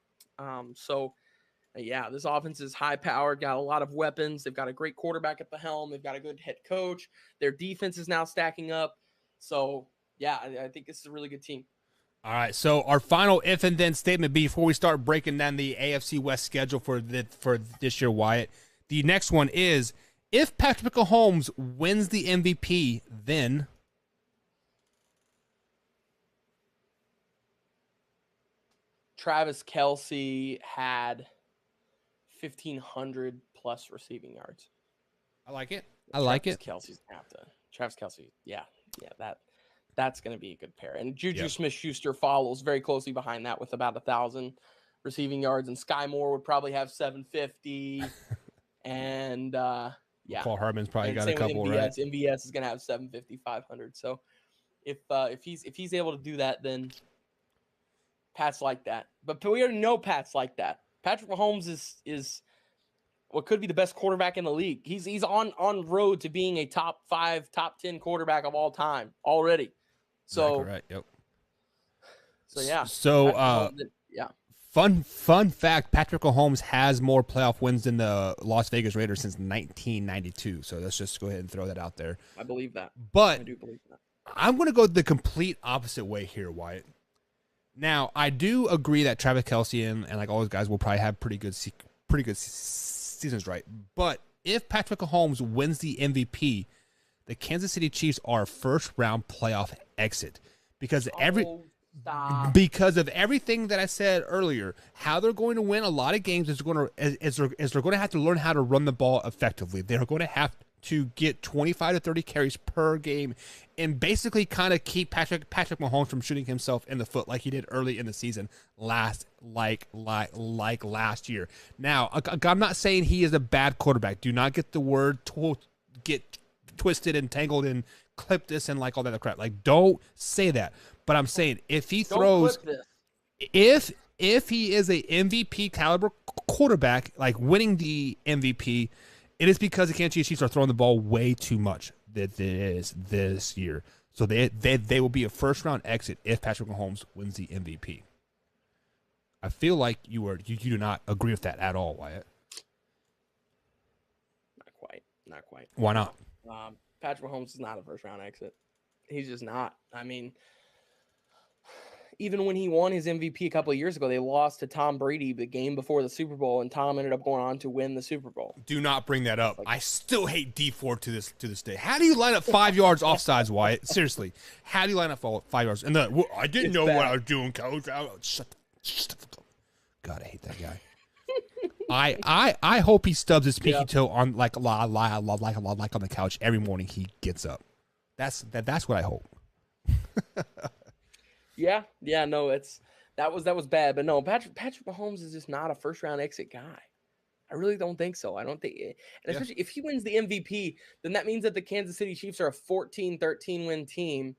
This offense is high-powered, got a lot of weapons. They've got a great quarterback at the helm. They've got a good head coach. Their defense is now stacking up. So, I think this is a really good team. All right, so our final if and then statement before we start breaking down the AFC West schedule for this year, Wyatt. The next one is, if Patrick Mahomes wins the MVP, then Travis Kelce had 1,500 plus receiving yards. I like it. Travis Kelce, that's going to be a good pair. And Juju Smith-Schuster follows very closely behind that with about 1,000 receiving yards. And Sky Moore would probably have 750. And Paul Hartman's probably got a couple, MVS. right? MVS is going to have 750, 500. So if he's able to do that, then Pat's like that. But we already know Pat's like that. Patrick Mahomes is what could be the best quarterback in the league. He's on road to being a top 5, top 10 quarterback of all time already. So exactly right. Yep. So yeah. So yeah. Fun fact: Patrick Mahomes has more playoff wins than the Las Vegas Raiders since 1992. So let's just go ahead and throw that out there. I believe that. But I do believe that. I'm going to go the complete opposite way here, Wyatt. Now, I do agree that Travis Kelce and like all those guys will probably have pretty good seasons, right? But if Patrick Mahomes wins the MVP, the Kansas City Chiefs are a first-round playoff exit because because of everything that I said earlier. How they're going to win a lot of games is they're going to have to learn how to run the ball effectively. They're going to have to get 25 to 30 carries per game and basically kind of keep Patrick Mahomes from shooting himself in the foot like he did early in the season last year. Now, I'm not saying he is a bad quarterback. Do not get the word get twisted and tangled and clip this and like all that crap. Like, don't say that. But I'm saying if he throws, if he is a MVP caliber quarterback, like winning the MVP, it is because the Kansas City Chiefs are throwing the ball way too much this year. So they will be a first round exit if Patrick Mahomes wins the MVP. I feel like you do not agree with that at all, Wyatt. Not quite. Why not? Patrick Mahomes is not a first round exit. He's just not. I mean, even when he won his MVP a couple of years ago, they lost to Tom Brady the game before the Super Bowl, and Tom ended up going on to win the Super Bowl. Do not bring that up. I still hate D Ford to this day. How do you line up 5 yards offsides, Wyatt? Seriously, how do you line up 5 yards? And I didn't know what I was doing, coach. Shut the fuck up. God, I hate that guy. I hope he stubs his pinky toe on like on the couch every morning he gets up. That's what I hope. Yeah, no, that was bad, but no, Patrick Mahomes is just not a first round exit guy. I really don't think so. I don't think, and especially if he wins the MVP, then that means that the Kansas City Chiefs are a 14-13 win team.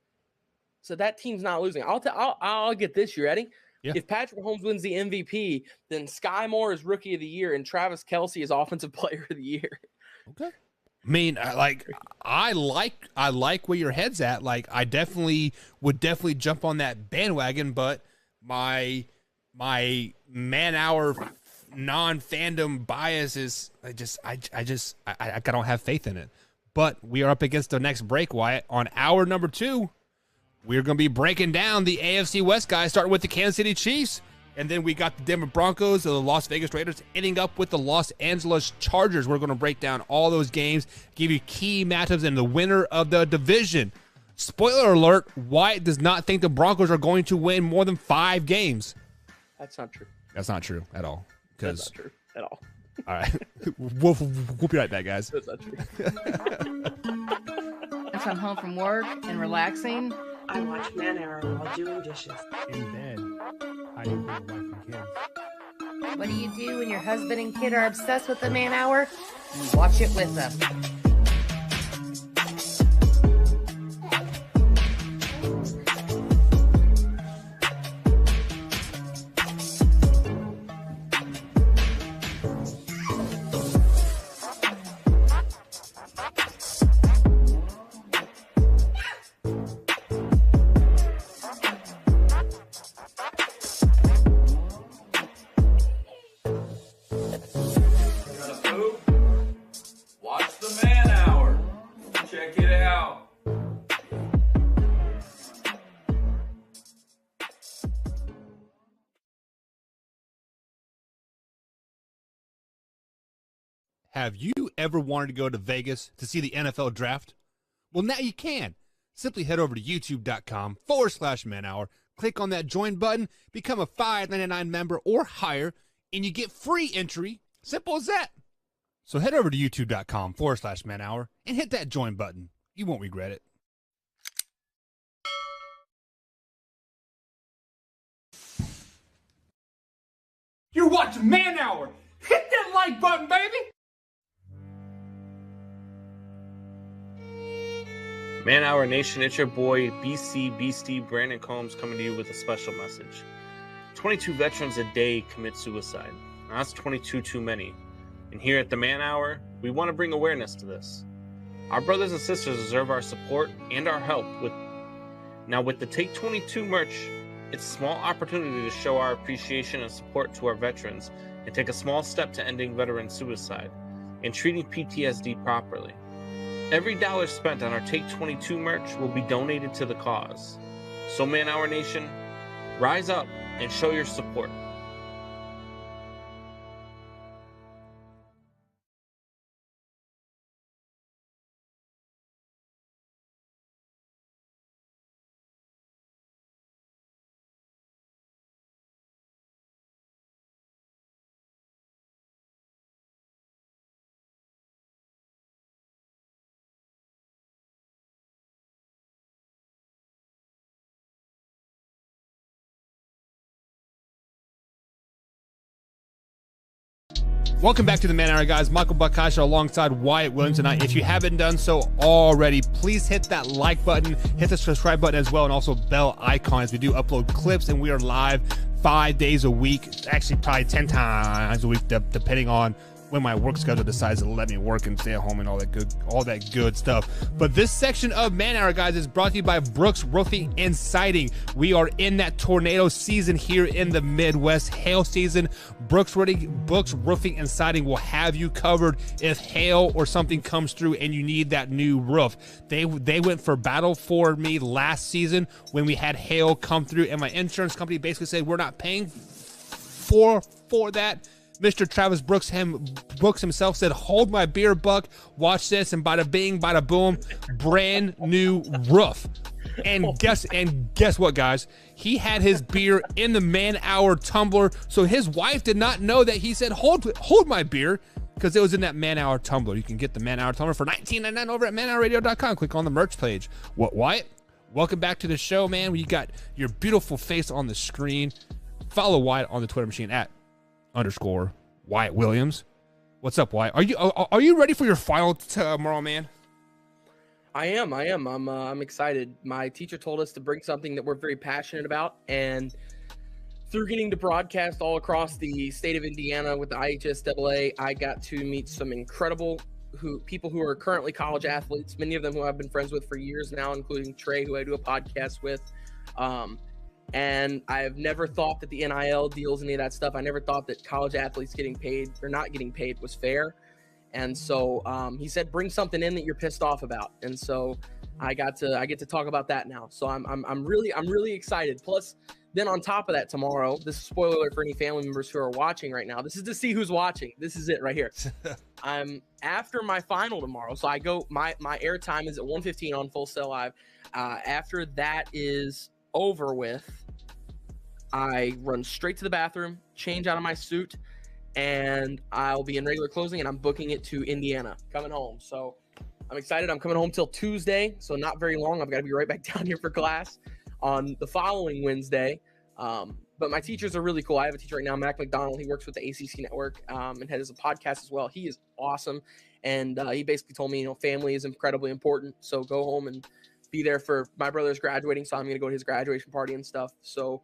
So that team's not losing. I'll get this. You ready? Yeah. If Patrick Mahomes wins the MVP, then Sky Moore is Rookie of the Year and Travis Kelce is Offensive Player of the Year. Okay. I mean, I like where your head's at. Like, I would definitely jump on that bandwagon, but my man hour non-fandom bias is I don't have faith in it. But we are up against the next break, Wyatt. On hour number 2, we're going to be breaking down the AFC West guys, starting with the Kansas City Chiefs. And then we got the Denver Broncos, the Las Vegas Raiders, ending up with the Los Angeles Chargers. We're going to break down all those games, give you key matchups, and the winner of the division. Spoiler alert, Wyatt does not think the Broncos are going to win more than 5 games. That's not true. That's not true at all. That's not true at all. All right. We'll be right back, guys. That's not true. If I'm home from work and relaxing, I watch Man Hour while doing dishes. In bed, I do with wife and kids. what do you do when your husband and kid are obsessed with the Man Hour? You watch it with them. Have you ever wanted to go to Vegas to see the NFL draft? Well, now you can. Simply head over to youtube.com/manhour, click on that join button, become a $5.99 member or higher, and you get free entry. Simple as that. So head over to youtube.com/manhour and hit that join button. You won't regret it. You're watching Man Hour. Hit that like button, baby. Man Hour Nation, it's your boy BC Beastie Brandon Combs coming to you with a special message. 22 veterans a day commit suicide. Now, that's 22 too many. And here at the Man Hour, we want to bring awareness to this. Our brothers and sisters deserve our support and our help with the Take 22 merch. It's a small opportunity to show our appreciation and support to our veterans and take a small step to ending veteran suicide and treating PTSD properly. Every dollar spent on our Take 22 merch will be donated to the cause. So Man Hour Nation, rise up and show your support. Welcome back to the Man Hour, guys. Michael Bakasha alongside Wyatt Williams tonight. If you haven't done so already, please hit that like button, hit the subscribe button as well, and also bell icons. We do upload clips, and we are live 5 days a week, actually probably 10 times a week, depending on when my work schedule decides to let me work and stay at home and all that good stuff. But this section of Man Hour, guys, is brought to you by Brooks Roofing and Siding. We are in that tornado season here in the Midwest, hail season. Brooks Roofing and Siding will have you covered if hail or something comes through and you need that new roof. They went for battle for me last season when we had hail come through, and my insurance company basically said we're not paying for that. Mr. Travis Brooks himself said, hold my beer, Buck, watch this, and bada bing, bada boom, brand new roof. And guess what, guys? He had his beer in the Man Hour tumbler, so his wife did not know that he said, hold my beer, because it was in that Man Hour tumbler. You can get the Man Hour tumbler for $19.99 over at manhourradio.com. Click on the merch page. What, Wyatt? Welcome back to the show, man. You got your beautiful face on the screen. Follow Wyatt on the Twitter machine at _ Wyatt Williams. What's up, Wyatt? Are you ready for your final tomorrow, man? I am. I'm excited. My teacher told us to bring something that we're very passionate about, and through getting to broadcast all across the state of Indiana with the IHSAA, I got to meet some incredible people who are currently college athletes. Many of them who I've been friends with for years now, including Trey, who I do a podcast with. And I've never thought that the NIL deals, any of that stuff, I never thought that college athletes getting paid or not getting paid was fair. And so he said, bring something in that you're pissed off about. And so I get to talk about that now. So I'm really excited. Plus, then on top of that, tomorrow, this is spoiler alert for any family members who are watching right now. This is to see who's watching. This is it right here. I'm after my final tomorrow. So I go, my airtime is at 1:15 on Full Sail Live. After that is over with, I run straight to the bathroom, change out of my suit, and I'll be in regular closing, and I'm booking it to Indiana, coming home. So I'm excited. I'm coming home till Tuesday, so not very long. I've got to be right back down here for class on the following Wednesday. But my teachers are really cool. I have a teacher right now, Mac McDonald. He works with the ACC Network and has a podcast as well. He is awesome. And he basically told me, family is incredibly important. So go home and be there for my brother's graduating. So I'm going to go to his graduation party and stuff. So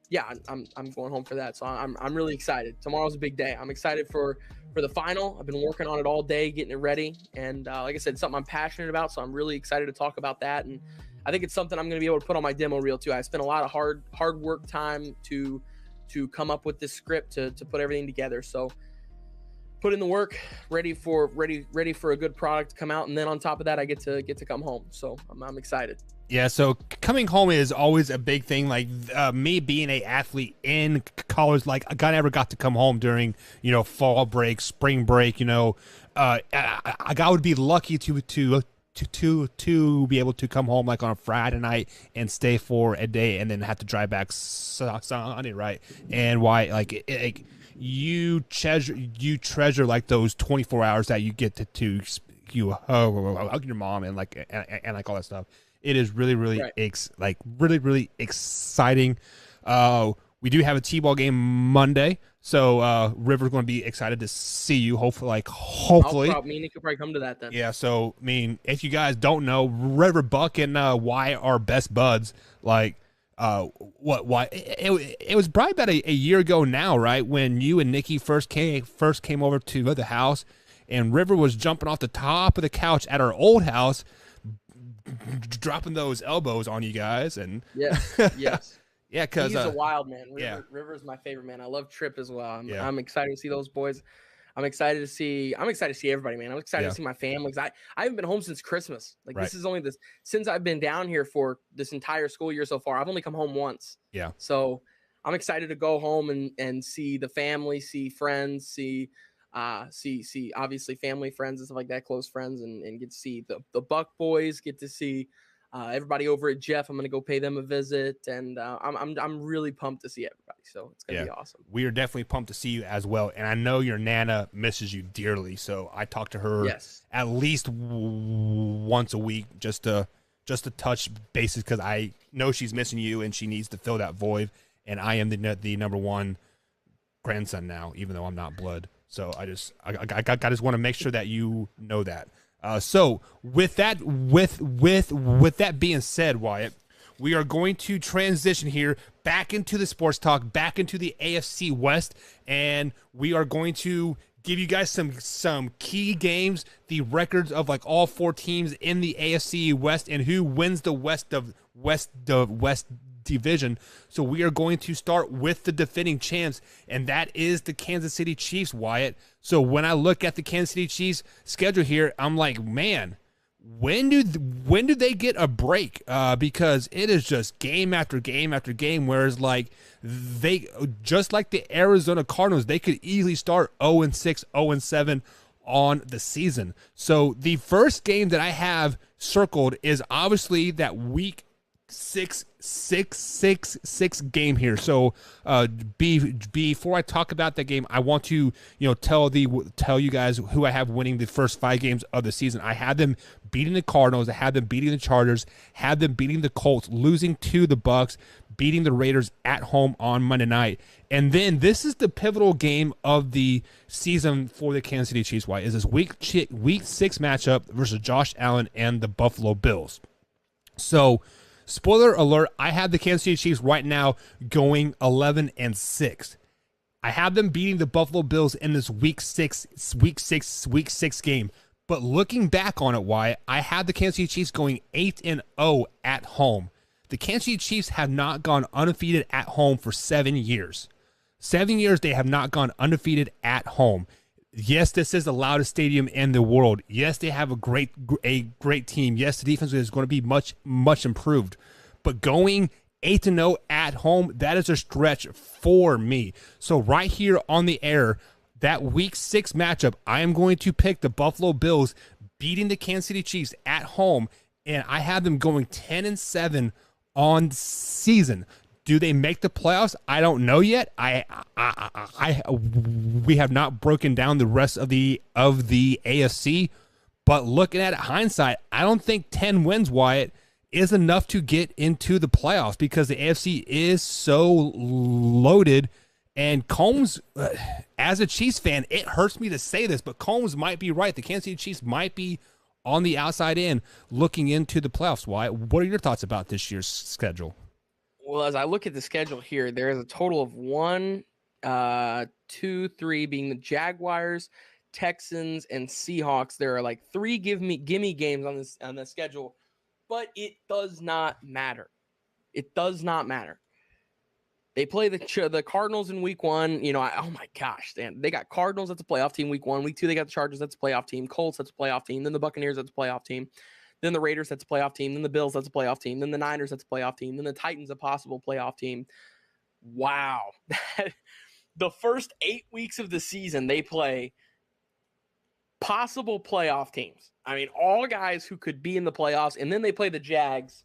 yeah, I'm going home for that. So I'm really excited. Tomorrow's a big day. I'm excited for the final. I've been working on it all day, getting it ready. And like I said, it's something I'm passionate about. So I'm really excited to talk about that. And I think it's something I'm going to be able to put on my demo reel too. I spent a lot of hard work time to come up with this script to put everything together. So put in the work, ready for a good product to come out. And then on top of that, I get to come home. So I'm excited. Yeah, so coming home is always a big thing. Like me being a athlete in college, like I never got to come home during, fall break, spring break, I would be lucky to be able to come home like on a Friday night and stay for a day and then have to drive back Sunday, right? And why, you treasure like those 24 hours that you get to hug your mom and like all that stuff. It is really right. really exciting. We do have a T-ball game Monday, so River's going to be excited to see you. Hopefully. Me and you could probably come to that then. Yeah. So if you guys don't know, River Buck and Y are best buds. It was probably about a year ago now, right? When you and Nikki first came over to the house, and River was jumping off the top of the couch at our old house, dropping those elbows on you guys. And yes Yeah, because he's a wild man. yeah. River's my favorite man. I love Trip as well. Yeah. I'm excited to see those boys. I'm excited to see everybody, man. I'm excited to see my family. I haven't been home since Christmas. Like this is only since I've been down here for this entire school year so far. I've only come home once. Yeah. So I'm excited to go home and see the family, see friends, see obviously family, friends and stuff like that, close friends, and get to see the Buck boys, get to see everybody over at Jeff. I'm gonna go pay them a visit, and I'm really pumped to see everybody. So it's gonna be awesome. We are definitely pumped to see you as well, and I know your Nana misses you dearly. So I talk to her at least once a week just to touch bases because I know she's missing you and she needs to fill that void. And I am the number one grandson now, even though I'm not blood. So I just want to make sure that you know that. So with that being said, Wyatt, we are going to transition here back into the sports talk, back into the AFC West, and we are going to give you guys some key games, the records of like all 4 teams in the AFC West, and who wins the West Division. So we are going to start with the defending champs, and that is the Kansas City Chiefs, Wyatt. So when I look at the Kansas City Chiefs schedule here, I'm like, man, when do they get a break? Because it is just game after game after game. Whereas like they, just like the Arizona Cardinals, they could easily start 0-6, 0-7 on the season. So the first game that I have circled is obviously that week 6 game here. So before I talk about that game, I want to tell you guys who I have winning the first 5 games of the season. I had them beating the Cardinals, I had them beating the Chargers, had them beating the Colts, losing to the Bucks, beating the Raiders at home on Monday night. And then this is the pivotal game of the season for the Kansas City Chiefs. Why is this week 6 matchup versus Josh Allen and the Buffalo Bills? So spoiler alert, I have the Kansas City Chiefs right now going 11-6. I have them beating the Buffalo Bills in this week six game. But looking back on it, why I had the Kansas City Chiefs going 8-0 at home. The Kansas City Chiefs have not gone undefeated at home for 7 years. 7 years they have not gone undefeated at home. Yes, this is the loudest stadium in the world. Yes, they have a great team. Yes, the defense is going to be much improved. But going 8-0 at home, that is a stretch for me. So right here on the air, that week 6 matchup, I am going to pick the Buffalo Bills beating the Kansas City Chiefs at home, and I have them going 10-7 on season. Do they make the playoffs? I don't know yet. We have not broken down the rest of the AFC, but looking at it hindsight, I don't think 10 wins, Wyatt, is enough to get into the playoffs because the AFC is so loaded. And Combs, as a Chiefs fan, it hurts me to say this, but Combs might be right. The Kansas City Chiefs might be on the outside in looking into the playoffs. Wyatt, what are your thoughts about this year's schedule? Well, as I look at the schedule here, there is a total of 1, 2, 3 being the Jaguars, Texans, and Seahawks. There are like 3 gimme games on the schedule, but it does not matter. It does not matter. They play the Cardinals in week 1. Oh my gosh, man. They got Cardinals, that's a playoff team week 1. Week 2, they got the Chargers, that's a playoff team. Colts, that's a playoff team. Then the Buccaneers, that's a playoff team. Then the Raiders, that's a playoff team. Then the Bills, that's a playoff team. Then the Niners, that's a playoff team. Then the Titans, a possible playoff team. Wow. The first 8 weeks of the season, they play possible playoff teams. I mean, all guys who could be in the playoffs. And then they play the Jags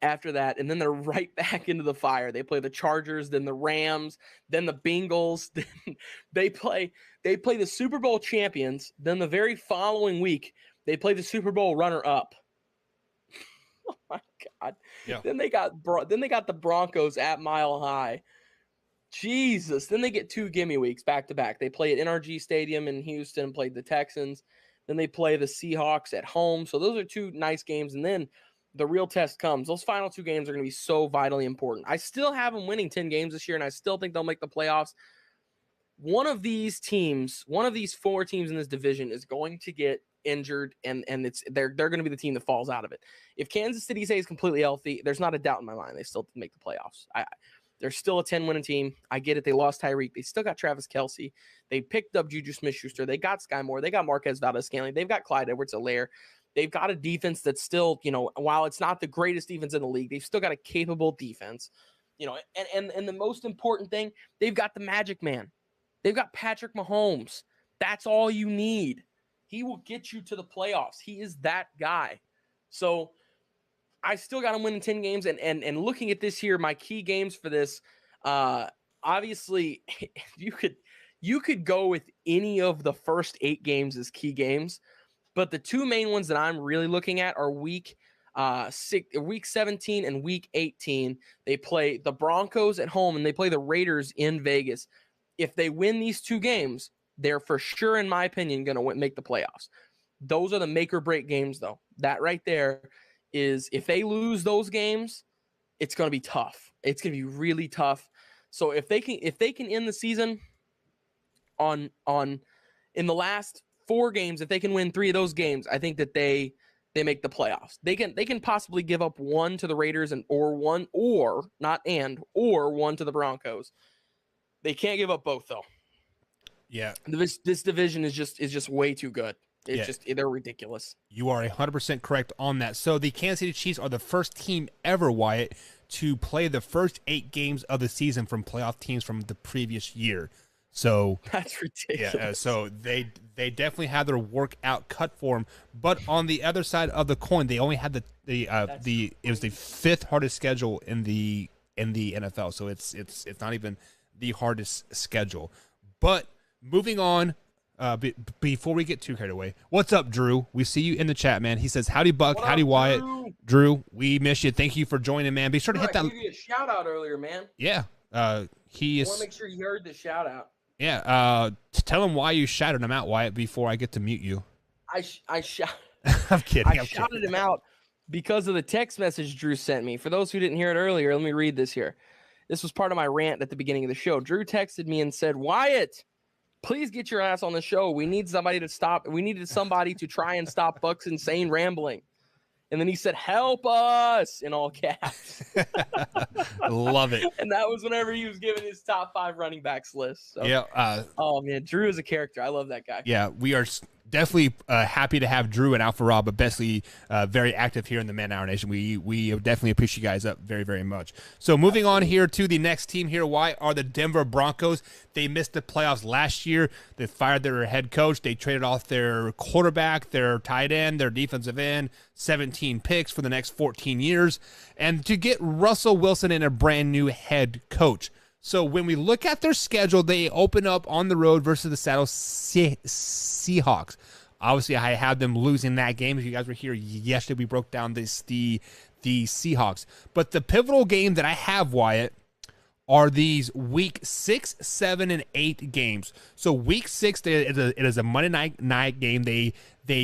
after that. And then they're right back into the fire. They play the Chargers, then the Rams, then the Bengals. Then they play the Super Bowl champions. Then the very following week, they play the Super Bowl runner-up. Oh my God! Yeah. Then they got the Broncos at Mile High. Jesus! Then they get 2 gimme weeks back to back. They play at NRG Stadium in Houston. Played the Texans. Then they play the Seahawks at home. So those are 2 nice games. And then the real test comes. Those final 2 games are going to be so vitally important. I still have them winning 10 games this year, and I still think they'll make the playoffs. One of these 4 teams in this division is going to get injured, and they're going to be the team that falls out of it. If Kansas City stays completely healthy, there's not a doubt in my mind they still make the playoffs. They're still a 10-winning team. I get it. They lost Tyreek. They still got Travis Kelce. They picked up Juju Smith-Schuster. They got Sky Moore. They got Marquez Valdez-Scantling. They've got Clyde Edwards-Helaire. They've got a defense that's still, while it's not the greatest defense in the league, they've still got a capable defense. And the most important thing, they've got the Magic Man. They've got Patrick Mahomes. That's all you need. He will get you to the playoffs. He is that guy. So I still got him winning 10 games. And looking at this here, my key games for this, obviously, you could go with any of the first 8 games as key games. But the 2 main ones that I'm really looking at are week 17 and week 18. They play the Broncos at home and they play the Raiders in Vegas. If they win these 2 games, they're for sure, in my opinion, going to make the playoffs. Those are the make or break games, though. That right there is, if they lose those games, it's going to be tough. It's going to be really tough. So if they can end the season on in the last 4 games, if they can win 3 of those games, I think that they make the playoffs. They can possibly give up 1 to the Raiders or 1 to the Broncos. They can't give up both, though. Yeah. This division is just way too good. They're ridiculous. You are 100% correct on that. So the Kansas City Chiefs are the first team ever, Wyatt, to play the first 8 games of the season from playoff teams from the previous year. So that's ridiculous. Yeah, so they definitely had their work out cut for them. But on the other side of the coin, they only had it was the 5th hardest schedule in the NFL. So it's not even the hardest schedule. But moving on, before we get too carried away, what's up, Drew? We see you in the chat, man. He says, "Howdy, Buck. What Howdy, up, Wyatt. Drew, we miss you. Thank you for joining, man. Be sure to hit that." I gave you a shout out earlier, man. Yeah, he is. I want to make sure you heard the shout out. Yeah, tell him why you shouted him out, Wyatt, before I get to mute you. I shouted him out because of the text message Drew sent me. For those who didn't hear it earlier, let me read this here. This was part of my rant at the beginning of the show. Drew texted me and said, "Wyatt, please get your ass on the show. We need somebody to stop. We needed somebody to try and stop Buck's insane rambling." And then he said, "Help us," in all caps. Love it. And that was whenever he was giving his top 5 running backs list. So, yeah. Oh, man, Drew is a character. I love that guy. Yeah, we are definitely happy to have Drew and Alpha Rob, but Besley very active here in the Man Hour Nation. We definitely appreciate you guys up very, very much. So moving on here to the next team here, why are the Denver Broncos? They missed the playoffs last year. They fired their head coach. They traded off their quarterback, their tight end, their defensive end, 17 picks for the next 14 years, and to get Russell Wilson and a brand new head coach. So when we look at their schedule, they open up on the road versus the Seattle Seahawks. Obviously, I had them losing that game. If you guys were here yesterday, we broke down the Seahawks. But the pivotal game that I have, Wyatt, are these week 6, 7, and 8 games. So week 6, it is a Monday night game. They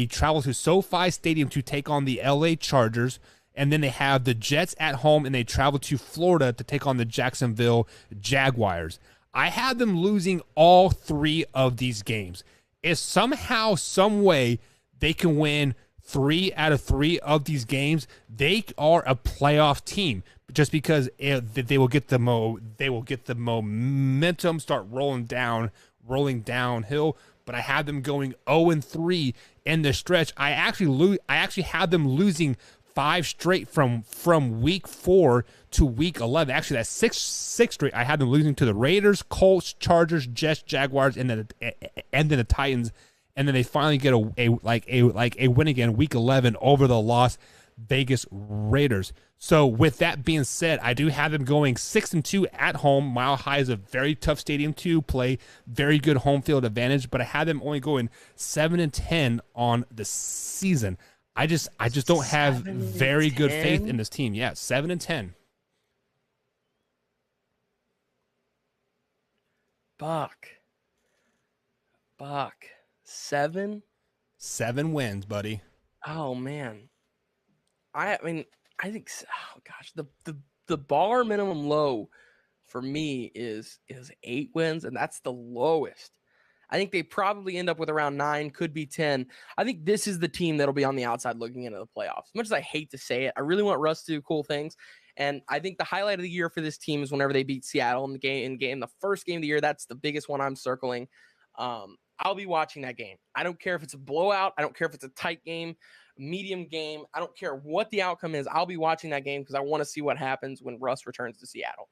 travel to SoFi Stadium to take on the LA Chargers. And then they have the Jets at home, and they travel to Florida to take on the Jacksonville Jaguars. I had them losing all 3 of these games. If somehow, some way, they can win 3 out of 3 of these games, they are a playoff team. Just because they will get the momentum, start rolling downhill. But I had them going 0-3 in the stretch. I actually had them losing 5 straight from week 4 to week 11. Actually, that's 6 straight. I had them losing to the Raiders, Colts, Chargers, Jets, Jaguars, and then the Titans. And then they finally get a win again, week 11 over the Las Vegas Raiders. So with that being said, I do have them going 6-2 at home. Mile High is a very tough stadium to play, very good home field advantage. But I had them only going 7-10 on the season. I just don't have very good faith in this team. Yeah, 7-10. Buck. 7? 7 wins, buddy. Oh man. I mean, I think, oh gosh, the bar minimum low for me is 8 wins, and that's the lowest. I think they probably end up with around 9, could be 10. I think this is the team that'll be on the outside looking into the playoffs. As much as I hate to say it, I really want Russ to do cool things. And I think the highlight of the year for this team is whenever they beat Seattle in the first game of the year. That's the biggest one I'm circling. I'll be watching that game. I don't care if it's a blowout. I don't care if it's a tight game, medium game. I don't care what the outcome is. I'll be watching that game because I want to see what happens when Russ returns to Seattle.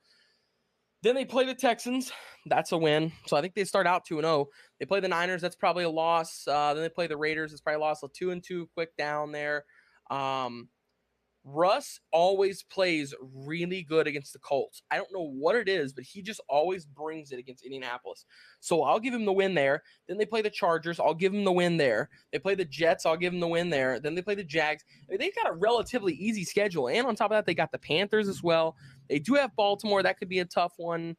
Then they play the Texans. That's a win. So I think they start out 2-0. They play the Niners. That's probably a loss. Then they play the Raiders. It's probably a loss. So 2-2, quick down there. Russ always plays really good against the Colts. I don't know what it is, but he just always brings it against Indianapolis. So I'll give him the win there. Then they play the Chargers. I'll give him the win there. They play the Jets. I'll give him the win there. Then they play the Jags. I mean, they've got a relatively easy schedule. And on top of that, they got the Panthers as well. They do have Baltimore. That could be a tough one.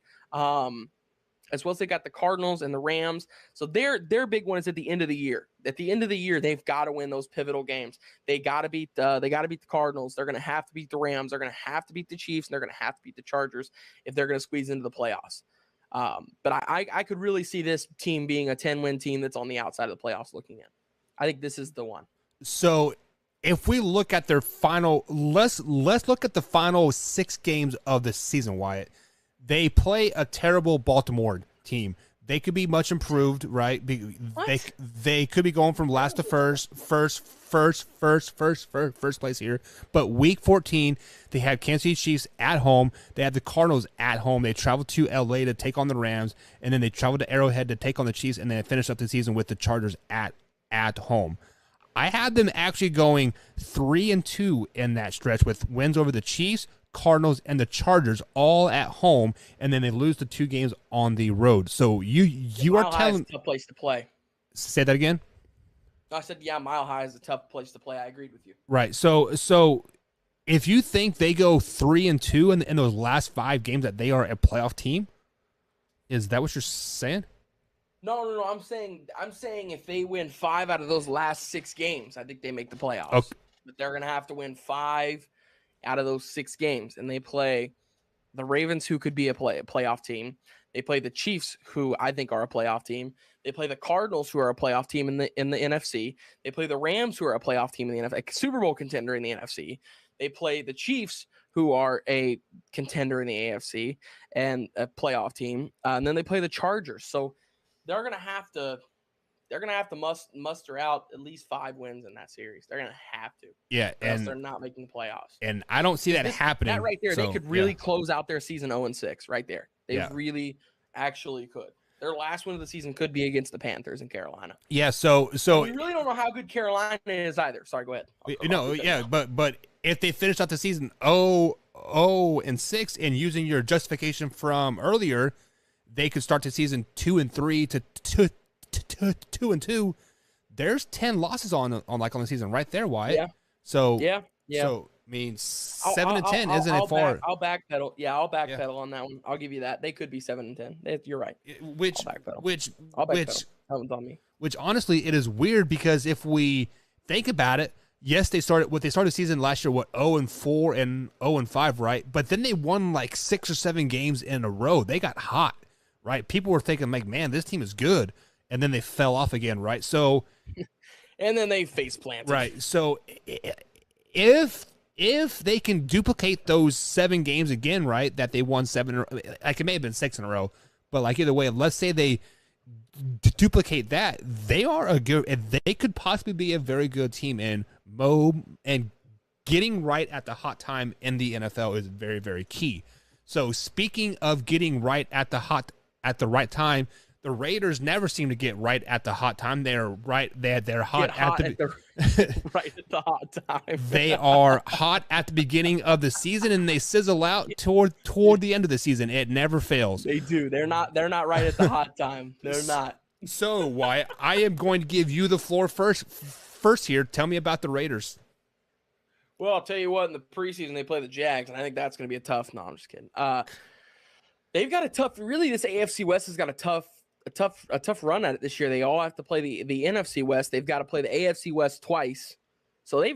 As well as they got the Cardinals and the Rams. So their big one is at the end of the year. At the end of the year, they've got to win those pivotal games. They got to beat the Cardinals. They're going to have to beat the Rams. They're going to have to beat the Chiefs, and they're going to have to beat the Chargers if they're going to squeeze into the playoffs. But I could really see this team being a 10-win team that's on the outside of the playoffs looking in. I think this is the one. So if we look at their final, let's look at the final 6 games of the season, Wyatt. They play a terrible Baltimore team. They could be much improved, right? They could be going from last to first place here. But week 14, they had Kansas City Chiefs at home. They had the Cardinals at home. They traveled to LA to take on the Rams, and then they traveled to Arrowhead to take on the Chiefs, and then they finished up the season with the Chargers at home. I had them actually going 3-2 in that stretch with wins over the Chiefs, Cardinals, and the Chargers all at home, and then they lose the 2 games on the road. So you are telling a tough place to play. Say that again. I said, yeah, Mile High is a tough place to play. I agreed with you. Right. So if you think they go 3-2 in those last 5 games that they are a playoff team, is that what you're saying? No. I'm saying if they win 5 out of those last 6 games, I think they make the playoffs. Okay. But they're gonna have to win 5 out of those 6 games, and they play the Ravens, who could be a playoff team. They play the Chiefs, who I think are a playoff team. They play the Cardinals, who are a playoff team in the NFC. They play the Rams, who are a playoff team in the NFC, a Super Bowl contender in the NFC. They play the Chiefs, who are a contender in the AFC and a playoff team. And then they play the Chargers. So they're gonna have to muster out at least 5 wins in that series. They're gonna have to. Yeah, and they're not making the playoffs. And I don't see that happening. That right there, they could really close out their season 0-6 right there. They really actually could. Their last win of the season could be against the Panthers in Carolina. Yeah, so we really don't know how good Carolina is either. Sorry, go ahead. But if they finish out the season 0-6 and using your justification from earlier, they could start the season 2-3 to 2-2. There's 10 losses on the season right there, Wyatt. Yeah. So yeah. So I mean, 7-10 isn't it far? I'll backpedal. Yeah, I'll backpedal on that one. I'll give you that. They could be 7-10. You're right. Which that one's on me. Which honestly, it is weird because if we think about it, yes, they started the season last year 0-4 and 0-5, right? But then they won like 6 or 7 games in a row. They got hot, right? People were thinking like, man, this team is good. And then they fell off again, right? So, and then they face planted, right? So, if they can duplicate those 7 games again, right? That they won 7, like it may have been 6 in a row, but like either way, let's say they duplicate that, they could possibly be a very good team. And getting right at the hot time in the NFL is very, very key. So, speaking of getting right at the right time. The Raiders never seem to get right at the hot time. They're right. They're hot at the right at the hot time. They are hot at the beginning of the season, and they sizzle out toward the end of the season. It never fails. They do. They're not right at the hot time. They're not. So, Wyatt, I am going to give you the floor first here. Tell me about the Raiders. Well, I'll tell you what. In the preseason, they play the Jags, and I think that's going to be a tough. No, I'm just kidding. They've got a tough. Really, this AFC West has got a tough run at it this year. They all have to play the NFC West. They've got to play the AFC West twice. So they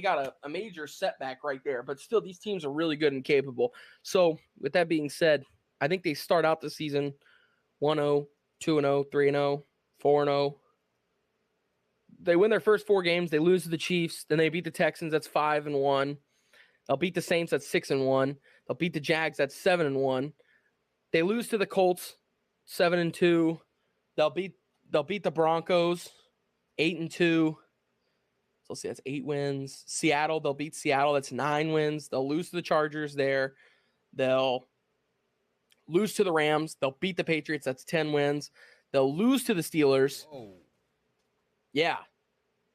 got a major setback right there. But still, these teams are really good and capable. So with that being said, I think they start out the season 1-0, 2-0, 3-0, 4-0. They win their first 4 games. They lose to the Chiefs. Then they beat the Texans. That's 5-1. They'll beat the Saints. That's 6-1. They'll beat the Jags. That's 7-1. They lose to the Colts, 7-2. They'll beat the Broncos, 8-2. So let's see, that's 8 wins. Seattle, they'll beat Seattle. That's 9 wins. They'll lose to the Chargers there. They'll lose to the Rams. They'll beat the Patriots. That's 10 wins. They'll lose to the Steelers. Oh. Yeah.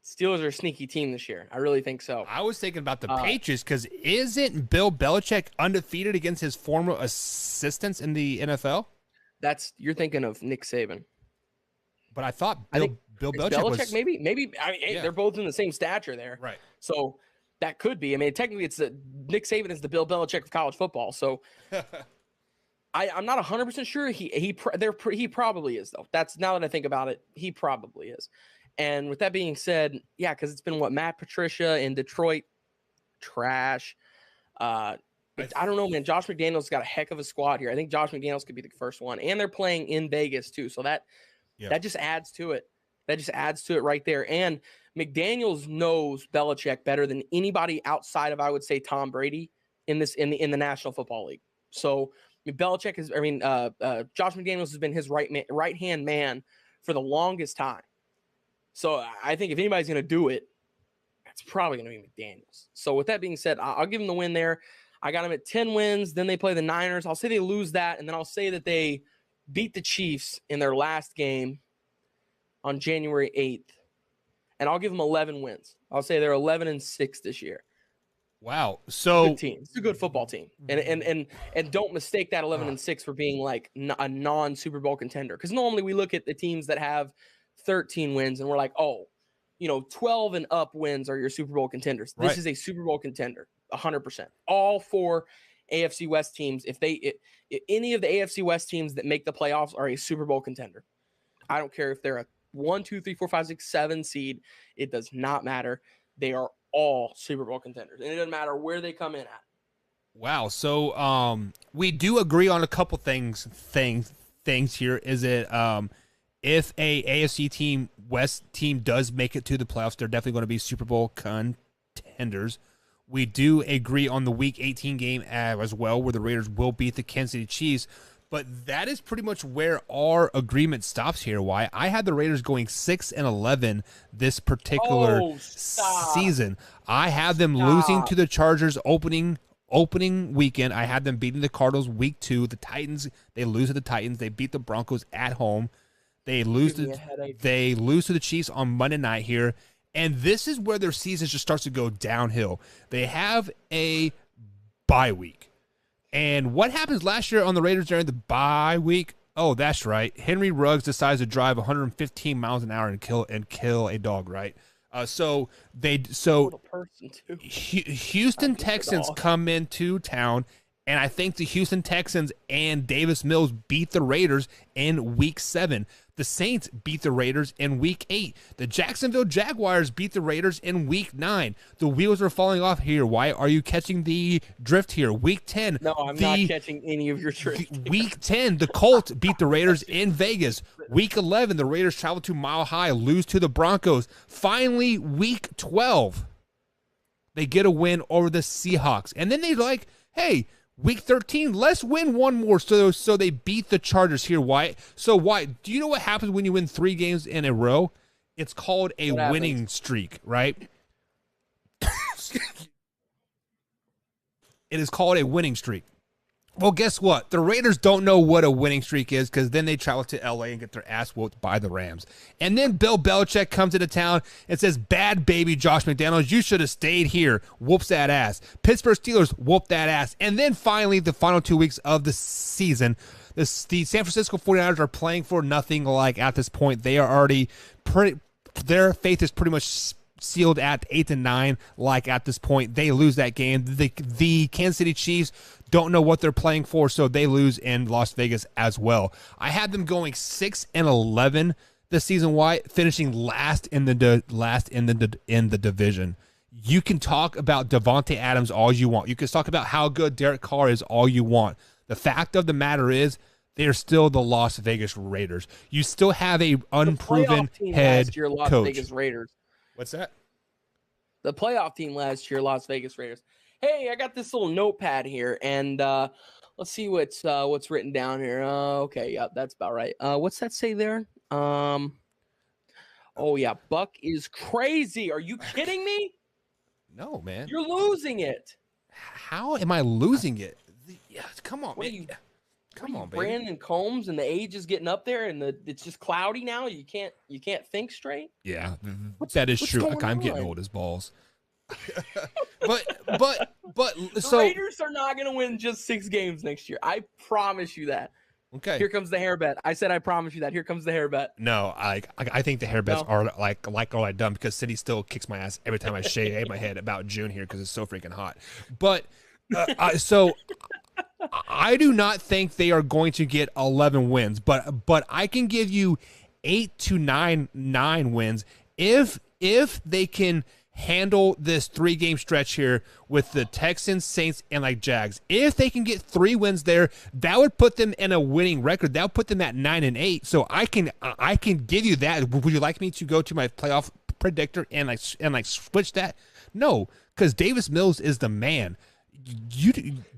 Steelers are a sneaky team this year. I really think so. I was thinking about the Patriots because isn't Bill Belichick undefeated against his former assistants in the NFL? You're thinking of Nick Saban. But I thought Bill Belichick was... Maybe. I mean, hey, they're both in the same stature there. Right. So that could be. I mean, technically, Nick Saban is the Bill Belichick of college football. So I'm not 100% sure. He probably is, though. That's, now that I think about it, he probably is. And with that being said, yeah, because it's been Matt Patricia in Detroit, trash. I don't know, man. Josh McDaniels got a heck of a squad here. I think Josh McDaniels could be the first one, and they're playing in Vegas too, so that just adds to it. That just adds to it right there. And McDaniels knows Belichick better than anybody outside of, I would say, Tom Brady in the National Football League. So Belichick is, Josh McDaniels has been his right hand man for the longest time. So I think if anybody's going to do it, it's probably going to be McDaniels. So with that being said, I'll give him the win there. I got them at 10 wins. Then they play the Niners. I'll say they lose that, and then I'll say that they beat the Chiefs in their last game on January 8th, and I'll give them 11 wins. I'll say they're 11-6 this year. Wow. So good team. It's a good football team. And don't mistake that 11-6 for being like a non-Super Bowl contender. Because normally we look at the teams that have 13 wins and we're like, 12 and up wins are your Super Bowl contenders. This is a Super Bowl contender, 100%. All 4 AFC West teams, if any of the AFC West teams that make the playoffs are a Super Bowl contender. I don't care if they're a 1, 2, 3, 4, 5, 6, 7 seed. It does not matter. They are all Super Bowl contenders, and it doesn't matter where they come in at. Wow. So we do agree on a couple things here. Is it if a AFC West team does make it to the playoffs, they're definitely going to be Super Bowl contenders. We do agree on the Week 18 game as well, where the Raiders will beat the Kansas City Chiefs. But that is pretty much where our agreement stops here. Why? I had the Raiders going 6-11 this particular season. I had them losing to the Chargers opening weekend. I had them beating the Cardinals week 2. The Titans, they lose to the Titans. They beat the Broncos at home. They lose to the Chiefs on Monday night here. And this is where their season just starts to go downhill. They have a bye week. And what happens last year on the Raiders during the bye week? Oh, that's right. Henry Ruggs decides to drive 115 miles an hour and kill a dog, right? Houston Texans come into town, and I think the Houston Texans and Davis Mills beat the Raiders in Week 7. The Saints beat the Raiders in Week 8. The Jacksonville Jaguars beat the Raiders in Week 9. The wheels are falling off here. Why are you catching the drift here? Week 10. No, I'm not catching any of your drift. Week 10, the Colts beat the Raiders in Vegas. Week 11, the Raiders travel to Mile High, lose to the Broncos. Finally, Week 12, they get a win over the Seahawks. And then they're like, hey, Week 13, let's win one more. So they beat the Chargers here. Why? So why? Do you know what happens when you win 3 games in a row? It's called a winning streak, right? It is called a winning streak. Well, guess what? The Raiders don't know what a winning streak is because then they travel to L.A. and get their ass whooped by the Rams. And then Bill Belichick comes into town and says, bad baby Josh McDaniels, you should have stayed here. Whoops that ass. Pittsburgh Steelers whoop that ass. And then finally, the final 2 weeks of the season, the San Francisco 49ers are playing for nothing. Like at this point, they are already their faith is pretty much sealed at 8-9. Like at this point, they lose that game. The Kansas City Chiefs don't know what they're playing for, so they lose in Las Vegas as well. I had them going 6-11 this season. Why? Finishing last in the division. You can talk about Devontae Adams all you want. You can talk about how good Derek Carr is all you want. The fact of the matter is, they are still the Las Vegas Raiders. You still have a unproven head last year, Las coach. Vegas Raiders. What's that? The playoff team last year, Las Vegas Raiders. Hey, I got this little notepad here, and let's see what's written down here. Okay, yeah, that's about right. What's that say there? Oh yeah, Buck is crazy. Are you kidding me? No, man. You're losing it. How am I losing it? Yeah, come on, What man. Come on, baby. Brandon Combs, and the age is getting up there, and it's just cloudy now. You can't think straight. Yeah, that is true. I'm getting old as balls. but the so Raiders are not going to win just 6 games next year. I promise you that. Okay. Here comes the hair bet. I said I promise you that. Here comes the hair bet. No, I think the hair bets are like all I done because City still kicks my ass every time I shave my head about June here because it's so freaking hot. But so I do not think they are going to get 11 wins, but I can give you 8 to 9 wins if they can handle this 3-game stretch here with the Texans, Saints, and like Jags. If they can get 3 wins there, that would put them in a winning record. That would put them at 9-8. So I can give you that. Would you like me to go to my playoff predictor and switch that? No, because Davis Mills is the man.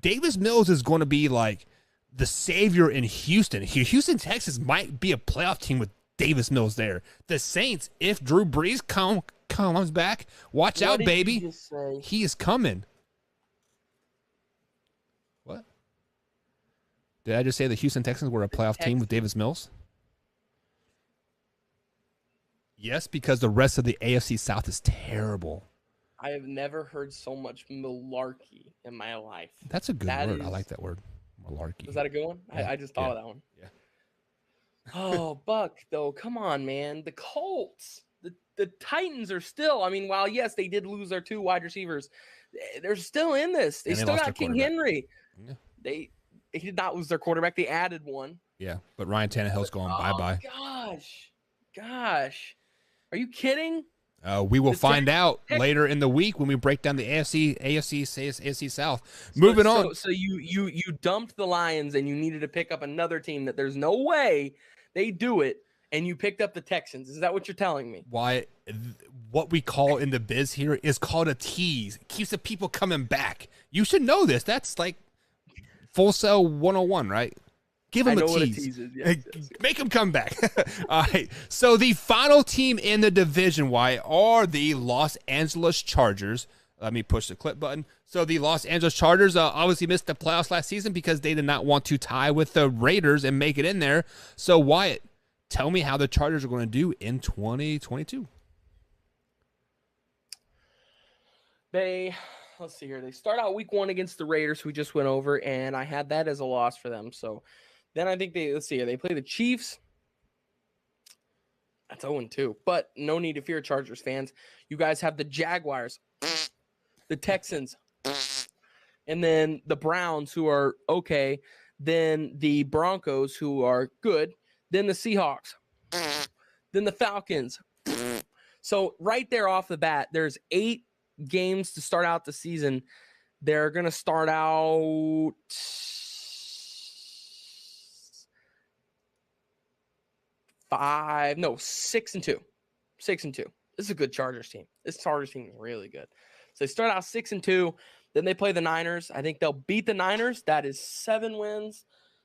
Davis Mills is going to be like the savior in Houston. Houston, Texas might be a playoff team with Davis Mills there. The Saints, if Drew Brees comes back, watch out, baby. He is coming. What? Did I just say the Houston Texans were a playoff team with Davis Mills? Yes, because the rest of the AFC South is terrible. I have never heard so much malarkey in my life. That's a good word. I like that word. Malarkey. Was that a good one? Yeah. I just thought of that one. Yeah. Oh, Buck, though. Come on, man. The Colts. The Titans are still, I mean, while, yes, they did lose their 2 wide receivers, they're still in this. They still got King Henry. Yeah. They did not lose their quarterback. They added one. Yeah, but Ryan Tannehill's going bye-bye. Gosh. Are you kidding? We will find out later in the week when we break down the AFC South. Moving on. So you dumped the Lions and you needed to pick up another team that there's no way they do it, and you picked up the Texans. Is that what you're telling me? Why? What we call in the biz here is called a tease. It keeps the people coming back. You should know this. That's like Full Sell 101, right? Give them a tease. Yes. Make them come back. All right. So the final team in the division, are the Los Angeles Chargers. Let me push the clip button. So the Los Angeles Chargers obviously missed the playoffs last season because they did not want to tie with the Raiders and make it in there. So Wyatt, tell me how the Chargers are going to do in 2022. Let's see here. They start out week 1 against the Raiders, who we just went over, and I had that as a loss for them. So then I think let's see here. They play the Chiefs. That's 0-2. But no need to fear, Chargers fans. You guys have the Jaguars, the Texans, and then the Browns, who are okay. Then the Broncos, who are good. Then the Seahawks. Then the Falcons. So right there off the bat, there's 8 games to start out the season. They're going to start out 6-2. 6-2. This is a good Chargers team. This Chargers team is really good. So they start out 6-2. Then they play the Niners. I think they'll beat the Niners. That is 7 wins.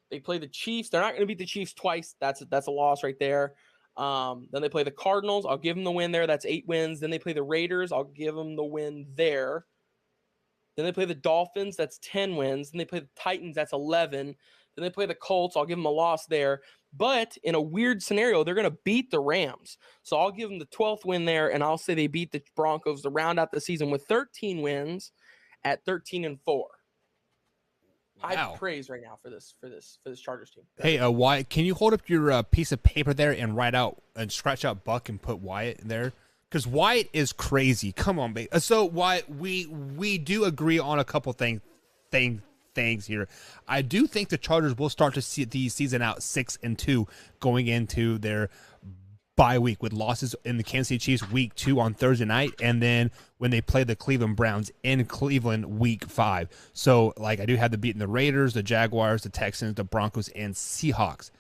They play the Chiefs. They're not going to beat the Chiefs twice. That's a loss right there. Then they play the Cardinals. I'll give them the win there. That's 8 wins. Then they play the Raiders. I'll give them the win there. Then they play the Dolphins. That's 10 wins. Then they play the Titans. That's 11. Then they play the Colts. I'll give them a loss there. But in a weird scenario, they're going to beat the Rams. So I'll give them the 12th win there, and I'll say they beat the Broncos to round out the season with 13 wins at 13-4. High praise right now for this Chargers team. Hey, Wyatt, can you hold up your piece of paper there and write out and scratch out Buck and put Wyatt there? Because Wyatt is crazy. Come on, baby. So Wyatt, we do agree on a couple things here. I do think the Chargers will start to see the season out 6-2 going into their bye week with losses in the Kansas City Chiefs week 2 on Thursday night, and then when they play the Cleveland Browns in Cleveland week 5. So, like, I do have them beating the Raiders, the Jaguars, the Texans, the Broncos, and Seahawks.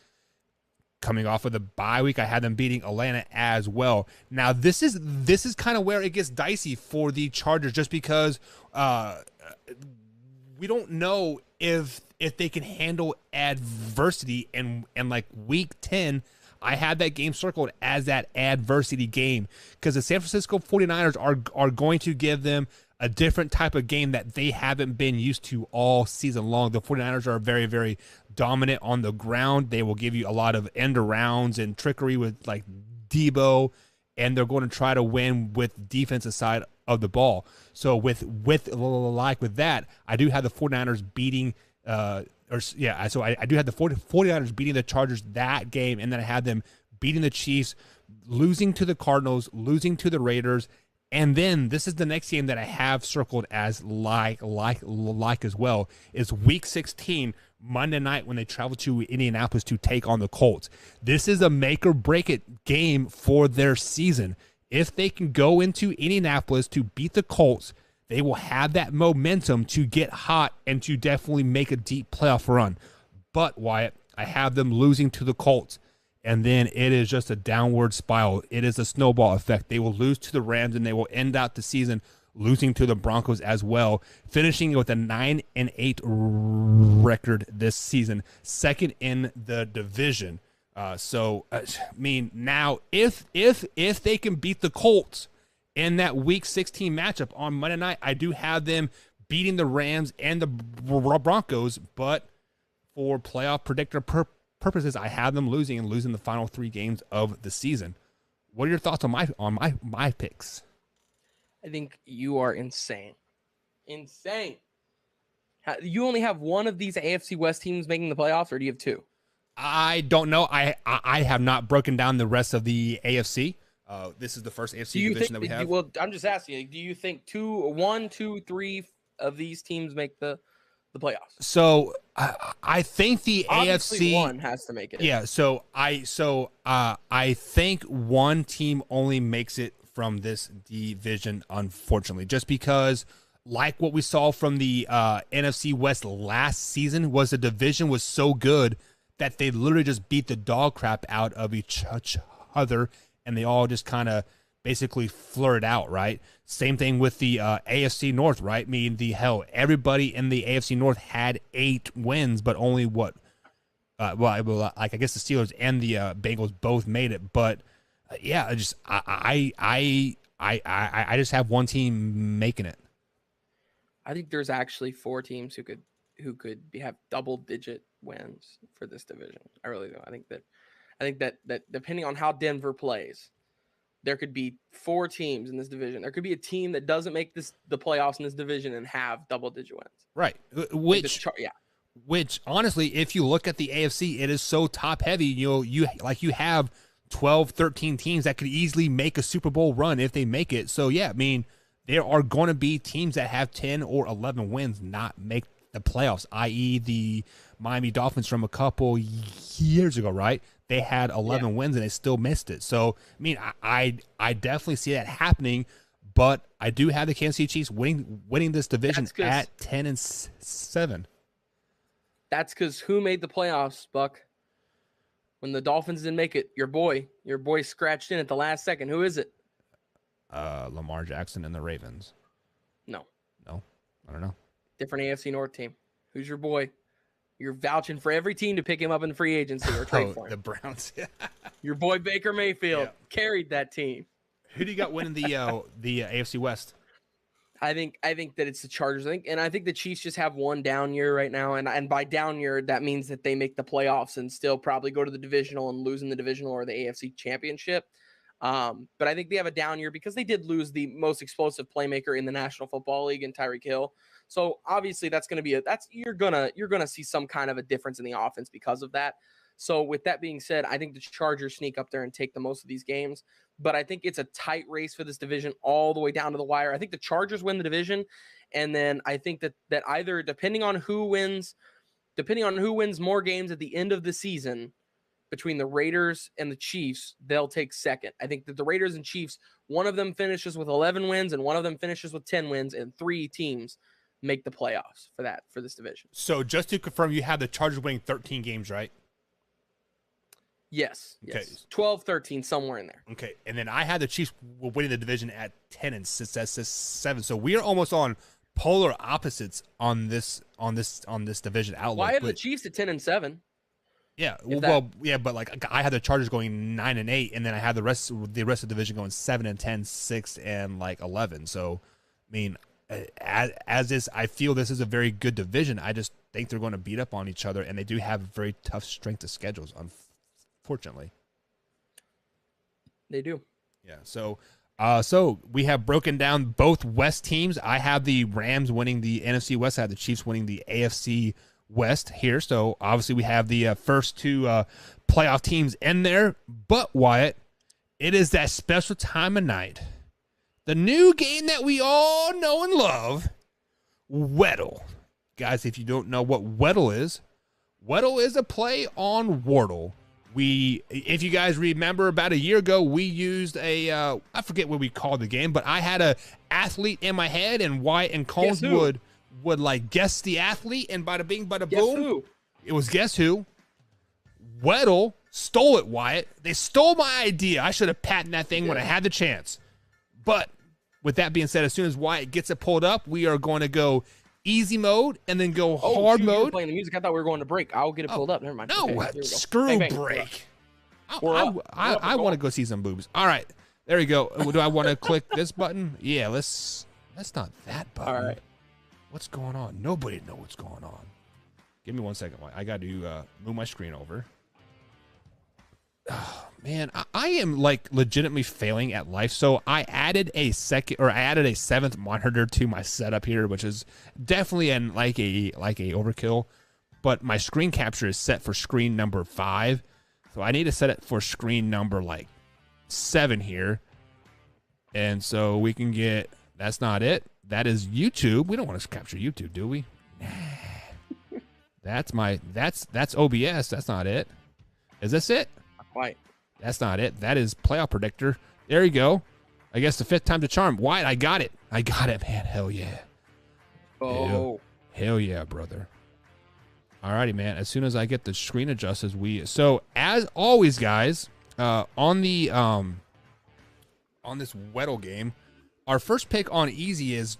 Coming off of the bye week, I had them beating Atlanta as well. Now, this is kind of where it gets dicey for the Chargers, just because we don't know if they can handle adversity. And like week 10, I had that game circled as that adversity game because the San Francisco 49ers are going to give them a different type of game that they haven't been used to all season long. The 49ers are very, very dominant on the ground. They will give you a lot of end arounds and trickery with like Debo, and they're going to try to win with defensive side of the ball. So with that, I do have the 49ers beating I do have the 49ers beating the Chargers that game, and then I had them beating the Chiefs, losing to the Cardinals, losing to the Raiders, and then this is the next game that I have circled as like as well, is week 16, Monday night, when they travel to Indianapolis to take on the Colts. This is a make or break it game for their season. If they can go into Indianapolis to beat the Colts, they will have that momentum to get hot and to definitely make a deep playoff run. But, Wyatt, I have them losing to the Colts, and then it is just a downward spiral. It is a snowball effect. They will lose to the Rams, and they will end out the season losing to the Broncos as well, finishing with a 9-8 record this season, second in the division. Now if they can beat the Colts in that week 16 matchup on Monday night, I do have them beating the Rams and the Broncos, but for playoff predictor purposes, I have them losing the final 3 games of the season. What are your thoughts on my picks? I think you are insane. Insane. You only have one of these AFC West teams making the playoffs, or do you have 2? I don't know. I have not broken down the rest of the AFC. This is the first AFC division that we have. Well, I'm just asking you, do you think 1, 2, 3 of these teams make the playoffs? So I think the obviously AFC one has to make it. Yeah. So I think one team only makes it from this division, unfortunately, just because, like what we saw from the NFC West last season, was the division was so good that they literally just beat the dog crap out of each other, and they all just kind of basically flirted out, right? Same thing with the AFC North, right? I mean, everybody in the AFC North had 8 wins, but only I guess the Steelers and the Bengals both made it, but I just have one team making it. I think there's actually 4 teams who could have double-digit wins for this division. I really do. I think that depending on how Denver plays, there could be 4 teams in this division. There could be a team that doesn't make the playoffs in this division and have double-digit wins. Right. Which honestly, if you look at the AFC, it is so top-heavy. You have 12, 13 teams that could easily make a Super Bowl run if they make it. So, yeah, I mean, there are going to be teams that have 10 or 11 wins not make the playoffs, i.e. the Miami Dolphins from a couple years ago, right? They had 11 wins and they still missed it. So, I mean, I definitely see that happening, but I do have the Kansas City Chiefs winning this division at 10-7. That's because who made the playoffs, Buck? When the Dolphins didn't make it, your boy scratched in at the last second. Who is it? Lamar Jackson and the Ravens. No, I don't know. Different AFC North team. Who's your boy? You're vouching for every team to pick him up in free agency or trade for him. The Browns. Your boy Baker Mayfield carried that team. Who do you got winning the AFC West? I think that it's the Chargers. I think the Chiefs just have one down year right now, and by down year that means that they make the playoffs and still probably go to the divisional and lose in the divisional or the AFC Championship. But I think they have a down year because they did lose the most explosive playmaker in the National Football League in Tyreek Hill. So obviously that's going to be you're gonna see some kind of a difference in the offense because of that. So with that being said, I think the Chargers sneak up there and take the most of these games. But I think it's a tight race for this division all the way down to the wire. I think the Chargers win the division, and then I think that either depending on who wins more games at the end of the season between the Raiders and the Chiefs, they'll take second. I think that the Raiders and Chiefs, one of them finishes with 11 wins and one of them finishes with 10 wins, and 3 teams make the playoffs for this division. So just to confirm, you have the Chargers winning 13 games, right? Yes. Okay. Yes. 12, 13, somewhere in there. Okay. And then I had the Chiefs winning the division at 10 and 7. So we are almost on polar opposites on this division outlook. Well, I have the Chiefs at 10 and 7. Yeah, but like I had the Chargers going 9 and 8, and then I had the rest of the division going 7 and 10, 6 and like 11. So, I mean, as is, I feel this is a very good division. I just think they're going to beat up on each other, and they do have very tough strength of schedules. Unfortunately, they do. Yeah. So we have broken down both West teams. I have the Rams winning the NFC West. I have the Chiefs winning the AFC West here. So obviously we have the first 2 playoff teams in there. But Wyatt, it is that special time of night. The new game that we all know and love, Weddle. Guys, if you don't know what Weddle is a play on Wordle. If you guys remember, about a year ago, we used I forget what we called the game, but I had a athlete in my head, and Wyatt and Combs would like guess the athlete, and bada bing, bada boom. Who? It was guess who. Weddle stole it, Wyatt. They stole my idea. I should have patented that thing when I had the chance. But with that being said, as soon as Wyatt gets it pulled up, we are going to go easy mode and then go hard mode. You were playing the music. I thought we were going to break. I'll get it pulled up. Never mind. No, okay, screw bang, bang. break. I want to go see some boobs. All right, there we go. Do I want to click this button? Yeah, that's not that button. All right. What's going on? Nobody knows what's going on. Give me 1 second. I got to move my screen over. Oh, man, I am like legitimately failing at life. So I added a 7th monitor to my setup here, which is definitely like a overkill. But my screen capture is set for screen number 5, so I need to set it for screen number like 7 here. And so we can get. That's not it. That is YouTube. We don't want to capture YouTube, do we? Nah. That's OBS. That's not it. Is this it? Why? That's not it. That is playoff predictor. There you go. I guess the 5th time's the charm. Wyatt, I got it. Man. Hell yeah. Oh. Hell yeah, brother. Alrighty, man. As soon as I get the screen adjusted, so as always, guys, on the on this Weddle game, our first pick on easy is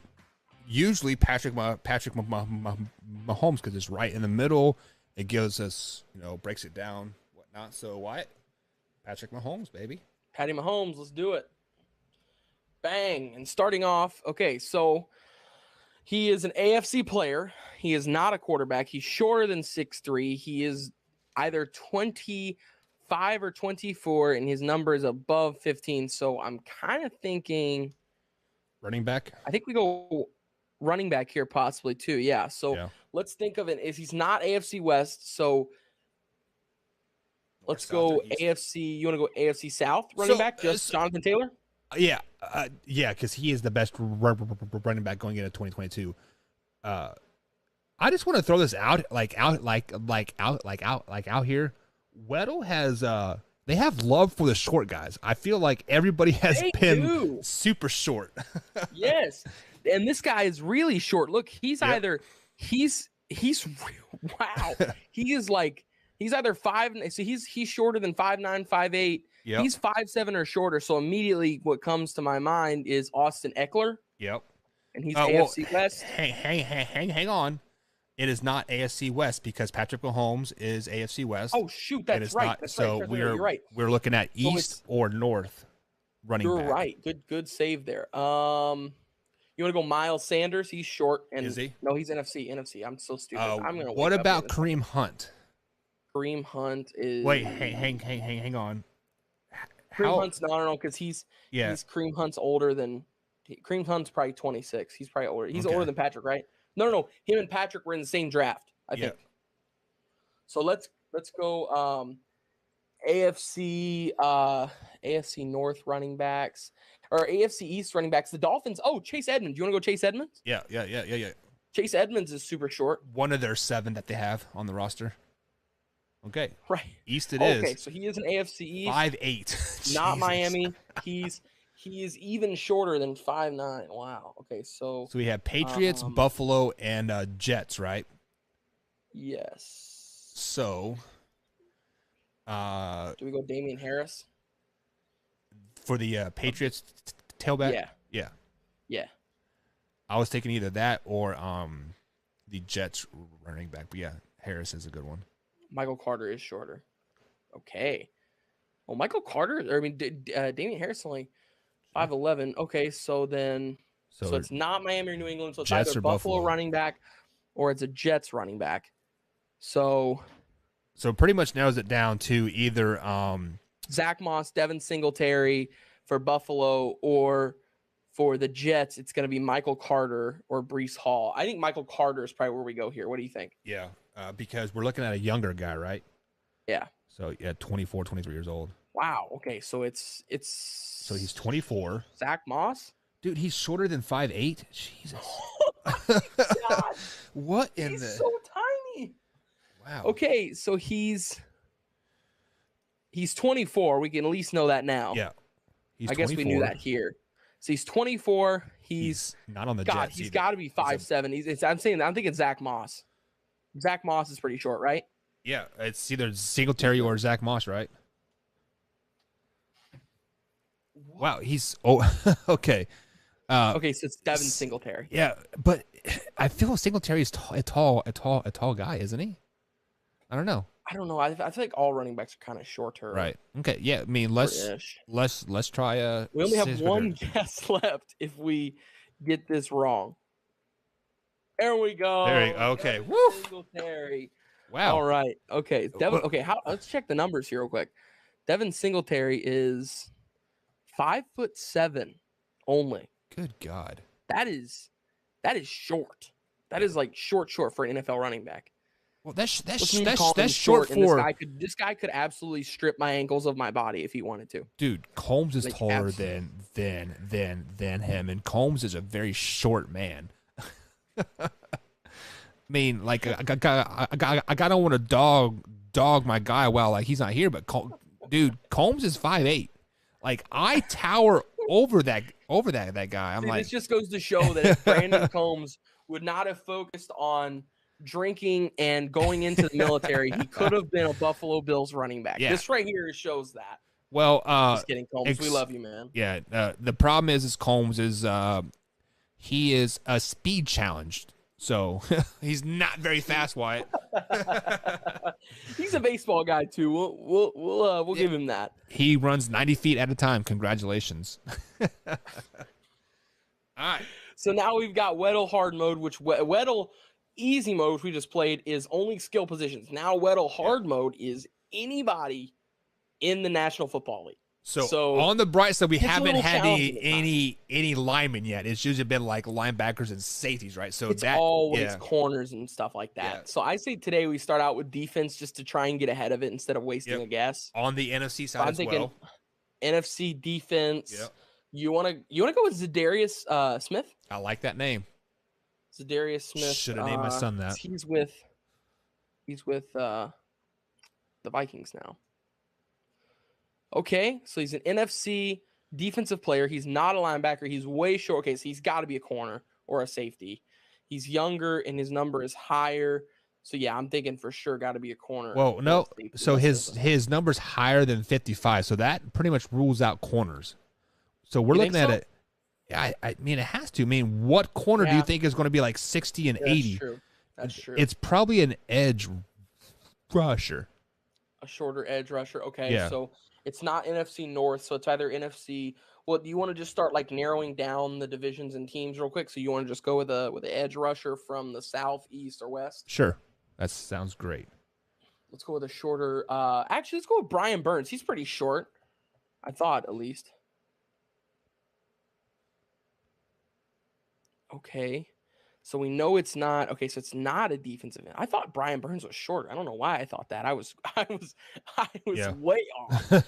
usually Patrick Mahomes, because it's right in the middle. It gives us, breaks it down, whatnot. So Wyatt, Patrick Mahomes, baby. Patty Mahomes, let's do it. Bang. And starting off, okay, so he is an AFC player. He is not a quarterback. He's shorter than 6'3". He is either 25 or 24, and his number is above 15. So I'm kind of thinking running back. I think we go running back here possibly too. Yeah. So let's think of it as he's not AFC West. So let's go AFC. You want to go AFC South running back? Just Jonathan Taylor? Yeah. Because he is the best running back going into 2022. I just want to throw this out here. Weddle has they have love for the short guys. I feel like everybody has been super short. Yes. And this guy is really short. Look, he's either he's wow. He is like he's either 5, so he's shorter than 5'9", 5'8". Yep. He's 5'7" or shorter. So immediately what comes to my mind is Austin Eckler. Yep. And he's AFC West. Hang on. It is not AFC West because Patrick Mahomes is AFC West. Oh shoot, that's right. You're right. We're looking at East or North running back. You're right. Good save there. You want to go Miles Sanders? He's short. And is he? No, he's NFC. I'm so stupid. I'm gonna. What about Kareem Hunt? Kareem Hunt is. Wait, hang on. Kareem Hunt's no, because he's Kareem Hunt's older than Kareem Hunt's probably 26. He's probably older. He's older than Patrick, right? No. Him and Patrick were in the same draft, I think. So let's go AFC North running backs or AFC East running backs. The Dolphins. Oh, Chase Edmonds. You want to go Chase Edmonds? Yeah. Chase Edmonds is super short. One of their 7 that they have on the roster. Okay. Right. East it is. Okay, so he is an AFC East. 5'8". Not Jesus. Miami. He is even shorter than 5'9". Wow. Okay, so we have Patriots, Buffalo, and Jets, right? Yes. So do we go Damian Harris? For the Patriots tailback? Yeah. Yeah. Yeah. I was thinking either that or the Jets running back. But yeah, Harris is a good one. Michael Carter is shorter. Okay. Well, Michael Carter, or I mean, Damian Harris only 5'11". Okay, so then, so it's not Miami or New England. So it's Jets either or Buffalo Buffalo. running back or it's a Jets running back. So pretty much narrows it down to either Zach Moss, Devin Singletary for Buffalo, or for the Jets, it's going to be Michael Carter or Breece Hall. I think Michael Carter is probably where we go here. What do you think? Yeah, because we're looking at a younger guy, right? Yeah. So, 24, 23 years old. Wow. Okay, so it's So he's 24. Zach Moss? Dude, he's shorter than 5'8". Jesus. God. What in He's the... so tiny. Wow. Okay, so he's 24. We can at least know that now. Yeah. He's I guess 24. we knew that here. So he's 24. He's not on the God, Jets he's either. got to be 5'7". I'm thinking Zach Moss. Zach Moss is pretty short, right? Yeah, it's either Singletary or Zach Moss, right? Wow, he's okay. Okay, so it's Devin Singletary. Yeah, but I feel Singletary is a tall guy, isn't he? I don't know. I don't know. I feel like all running backs are kind of shorter. Right. Okay. Yeah. I mean, let's try. We only have one guess left if we get this wrong. There we go. There you go. Okay. Devin Woo. Singletary. Wow. All right. Okay. Devin. Okay. Let's check the numbers here real quick. Devin Singletary is 5'7" only. Good God. That is short. That is like short for an NFL running back. Well, that's short for. This guy could absolutely strip my ankles of my body if he wanted to. Dude, Combs is Like, taller than him, and Combs is a very short man. I mean, like I don't want to dog my guy while like he's not here, but dude, Combs is 5'8". Like I tower over that guy. I'm like, this just goes to show that if Brandon Combs would not have focused on drinking and going into the military, he could have been a Buffalo Bills running back. Yeah. This right here shows that. Well, just kidding, Combs. We love you, man. Yeah. The problem is Combs is he is a speed challenged, so he's not very fast, Wyatt. He's a baseball guy too. We'll give him that. He runs 90 feet at a time. Congratulations. All right. So now we've got Weddle hard mode, which Weddle easy mode, which we just played, is only skill positions. Now Weddle hard mode is anybody in the National Football League. So on the bright side, we haven't had any linemen yet. It's usually been like linebackers and safeties, right? So it's always corners and stuff like that. Yeah. So I say today we start out with defense just to try and get ahead of it instead of wasting a guess. On the NFC side as well. NFC defense. Yep. You wanna go with Zadarius Smith? I like that name. Zadarius Smith. Should have named my son that. He's with the Vikings now. Okay, so he's an NFC defensive player. He's not a linebacker. He's way short. Okay, so he's got to be a corner or a safety. He's younger and his number is higher. So yeah, I'm thinking for sure got to be a corner. Well, no. So his number's higher than 55. So that pretty much rules out corners. So we're looking at it. I mean, it has to. I mean, what corner do you think is going to be like 60 and 80? That's true. That's true. It's probably an edge rusher. A shorter edge rusher. Okay, so it's not NFC North, so it's either NFC. Well, do you want to just start like narrowing down the divisions and teams real quick? So you want to just go with the edge rusher from the South, East, or West? Sure, that sounds great. Let's go with a shorter. Actually, let's go with Brian Burns. He's pretty short, I thought at least. Okay, so we know it's not. Okay, so it's not a defensive end. I thought Brian Burns was shorter. I don't know why I thought that. I was way off.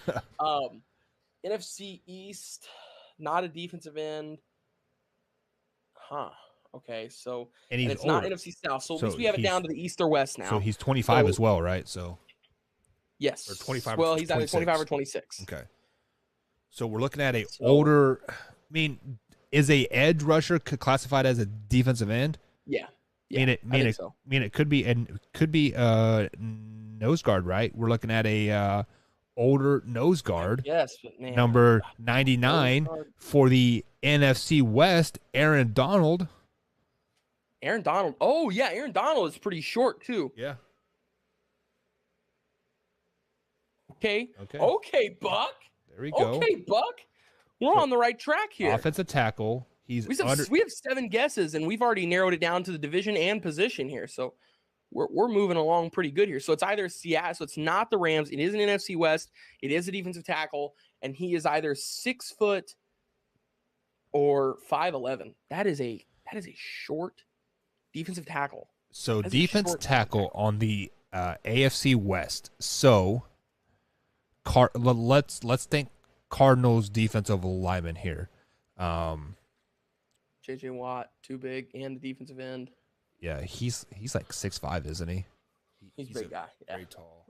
NFC East, not a defensive end. Huh. Okay, so and it's not NFC South. So at least we have it down to the East or West now. So he's 25 as well, right? So Yes. Or 25 Well, or he's either 25 or 26. 26. Okay. So we're looking at a So- older. I mean, is a edge rusher classified as a defensive end? Yeah. I think so. mean, it could be nose guard, right? We're looking at a older nose guard. Yes, but man. Number 99 for the NFC West, Aaron Donald. Aaron Donald. Oh, yeah, Aaron Donald is pretty short too. Yeah. Okay. Okay. Okay, Buck. There we go. Okay, Buck. We're on the right track here. Offensive tackle. We have 7 guesses, and we've already narrowed it down to the division and position here. So we're moving along pretty good here. So it's either Seattle. So it's not the Rams. It is an NFC West. It is a defensive tackle, and he is either 6 foot or 5'11". That is a short defensive tackle. So defense tackle on the AFC West. So let's think Cardinals defensive lineman here. J.J. Watt, too big, and the defensive end. Yeah, he's like 6'5", isn't he? He's a big guy. Yeah. Very tall.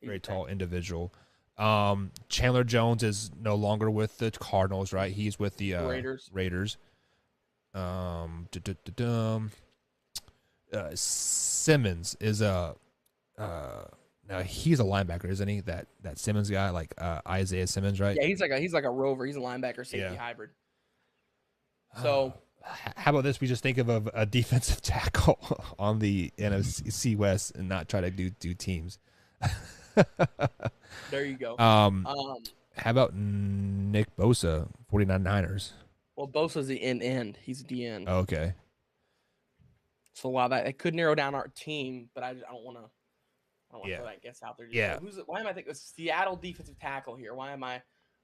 Very tall individual. Chandler Jones is no longer with the Cardinals, right? He's with the Raiders. Simmons is now he's a linebacker, isn't he? That Simmons guy, like Isaiah Simmons, right? Yeah, he's like a rover. He's a linebacker safety hybrid. So how about this? We just think of a defensive tackle on the NFC West and not try to do teams. There you go. How about Nick Bosa, 49ers? Well, Bosa's the end. He's a DN. Okay. So while that could narrow down our team, but I don't want to throw that guess out there. Yeah. Why am I thinking Seattle defensive tackle here? Why am I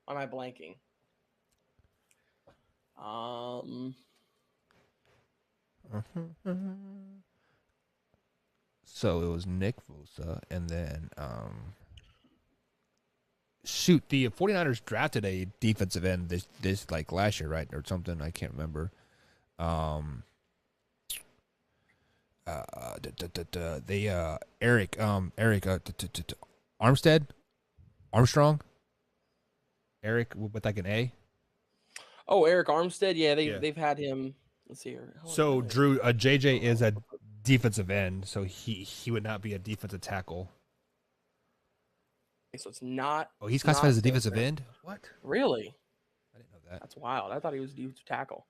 blanking? So it was Nick Bosa, and then shoot, the 49ers drafted a defensive end this like last year, right, or something. I can't remember. Eric Armstrong, Eric with like an A. Oh, Eric Armstead. Yeah, they've had him. Let's see here. So Drew, JJ is a defensive end, so he would not be a defensive tackle. So it's not. Oh, he's classified as a defensive end. What? Really? I didn't know that. That's wild. I thought he was a defensive tackle.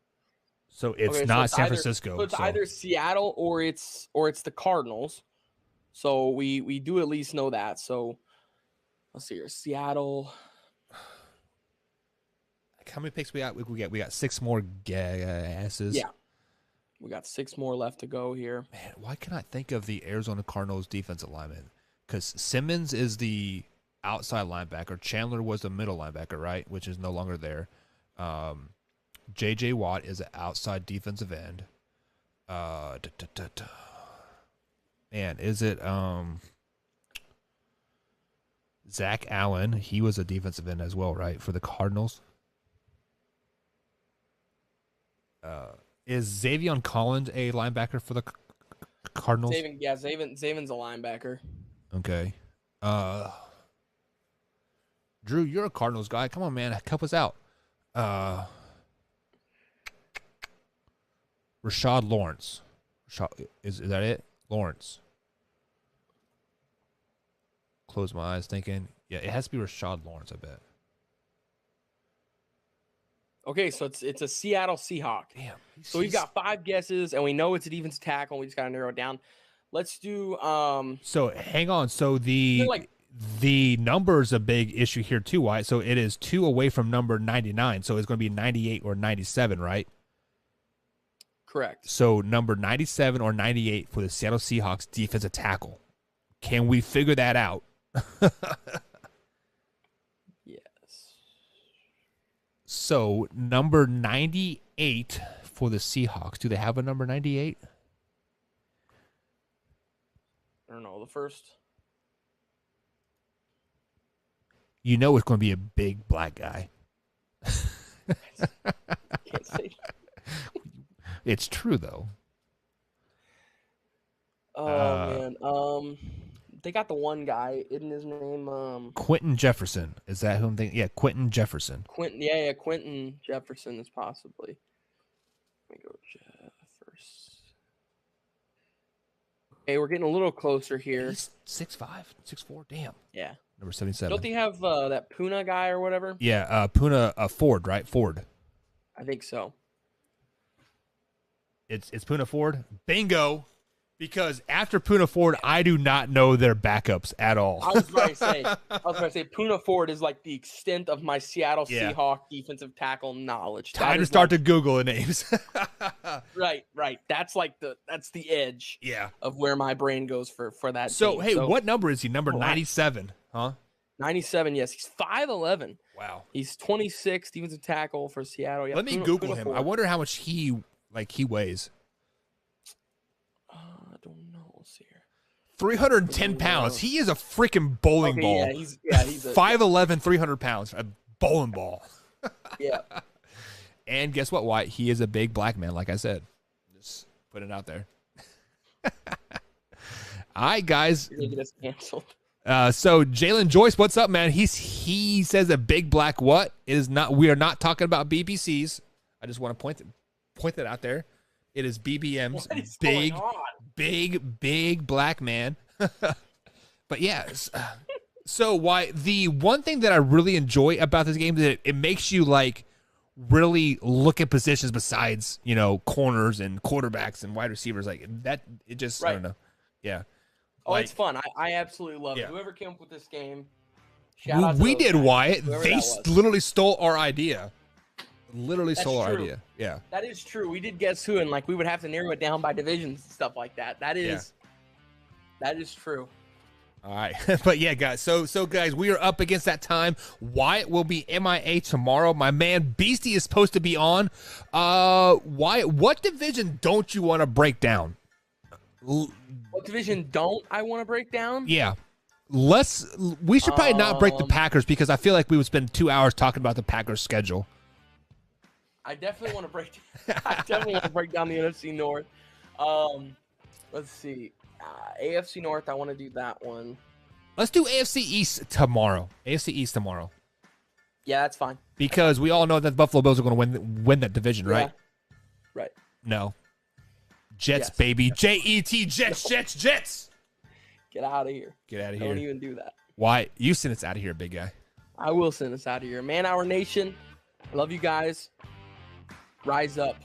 So it's not San Francisco. So it's either Seattle or it's the Cardinals. So we do at least know that. So let's see here. Seattle. How many picks we got? We got 6 more guesses. Yeah. We got 6 more left to go here. Man, why can't I think of the Arizona Cardinals defensive lineman? Because Simmons is the outside linebacker. Chandler was the middle linebacker, right? Which is no longer there. J.J. Watt is an outside defensive end. Man, is it Zach Allen? He was a defensive end as well, right? For the Cardinals. Is Xavion Collins a linebacker for the Cardinals? Zaven's a linebacker. Okay. Drew, you're a Cardinals guy. Come on, man. Help us out. Rashad Lawrence. Is that it? Lawrence. Close my eyes thinking. Yeah, it has to be Rashad Lawrence, I bet. Okay, so it's a Seattle Seahawk. Damn. So we've got 5 guesses, and we know it's a defensive tackle. And we just got to narrow it down. Let's do. So hang on. So the number is a big issue here too. Why? So it is 2 away from number 99. So it's going to be 98 or 97, right? Correct. So number 97 or 98 for the Seattle Seahawks defensive tackle. Can we figure that out? Yes. So number 98 for the Seahawks. Do they have a number 98? I don't know. The first. You know it's going to be a big black guy. Can't say. It's true though. Oh man. they got the one guy. Isn't his name Quentin Jefferson. Is that who I'm thinking? Yeah, Quentin Jefferson. Quentin? Yeah, Quentin Jefferson is possibly. Let me go Jefferson. Okay, we're getting a little closer here. He's 6'5", 6'4". Damn. Yeah. Number 77. Don't they have that Puna guy or whatever? Yeah, Puna Ford, right? Ford. I think so. It's Puna Ford. Bingo. Because after Puna Ford, I do not know their backups at all. I was going to say, Puna Ford is like the extent of my Seattle Seahawks defensive tackle knowledge. Time to start to Google the names. Right. That's the edge. Yeah. Of where my brain goes for that. So team. Hey, what number is he? Number 97, huh? 97. Yes, he's 5'11". Wow. He's 26 defensive tackle for Seattle. Yeah, Let me Google him. Ford. I wonder how much he weighs. I don't know. Let's see here. 310 pounds. He is a freaking bowling ball. Yeah, he's 5'11", 300 pounds. A bowling ball. Yeah. And guess what, Wyatt? He is a big black man, like I said. Just put it out there. All right, guys. You're gonna get us canceled. So Jalen Joyce, what's up, man? He says a big black what? It is not. We are not talking about BBCs. I just want to point that out there. It is BBM's big black man. But yeah, so why the one thing that I really enjoy about this game is that it makes you like really look at positions besides, corners and quarterbacks and wide receivers like that. It just, I don't know. Yeah. Oh, it's fun. I absolutely love it. Whoever came up with this game, we did, Wyatt. They literally stole our idea. Stole our idea. Yeah. That is true. We did Guess Who, and like we would have to narrow it down by divisions and stuff like that. That is true. All right. But yeah, guys. So guys, we are up against that time. Wyatt will be MIA tomorrow. My man Beastie is supposed to be on. Wyatt, what division don't you want to break down? What division don't I want to break down? Yeah. We should probably not break the Packers because I feel like we would spend 2 hours talking about the Packers schedule. I definitely want to break down the NFC North. Let's see. AFC North, I want to do that one. Let's do AFC East tomorrow. Yeah, that's fine. Because we all know that the Buffalo Bills are going to win that division, right? Yeah. Right. No. Jets, baby. J-E-T, Jets. Get out of here. Don't Don't even do that. Why? You send us out of here, big guy. I will send us out of here. Man Hour Nation, I love you guys. Rise up.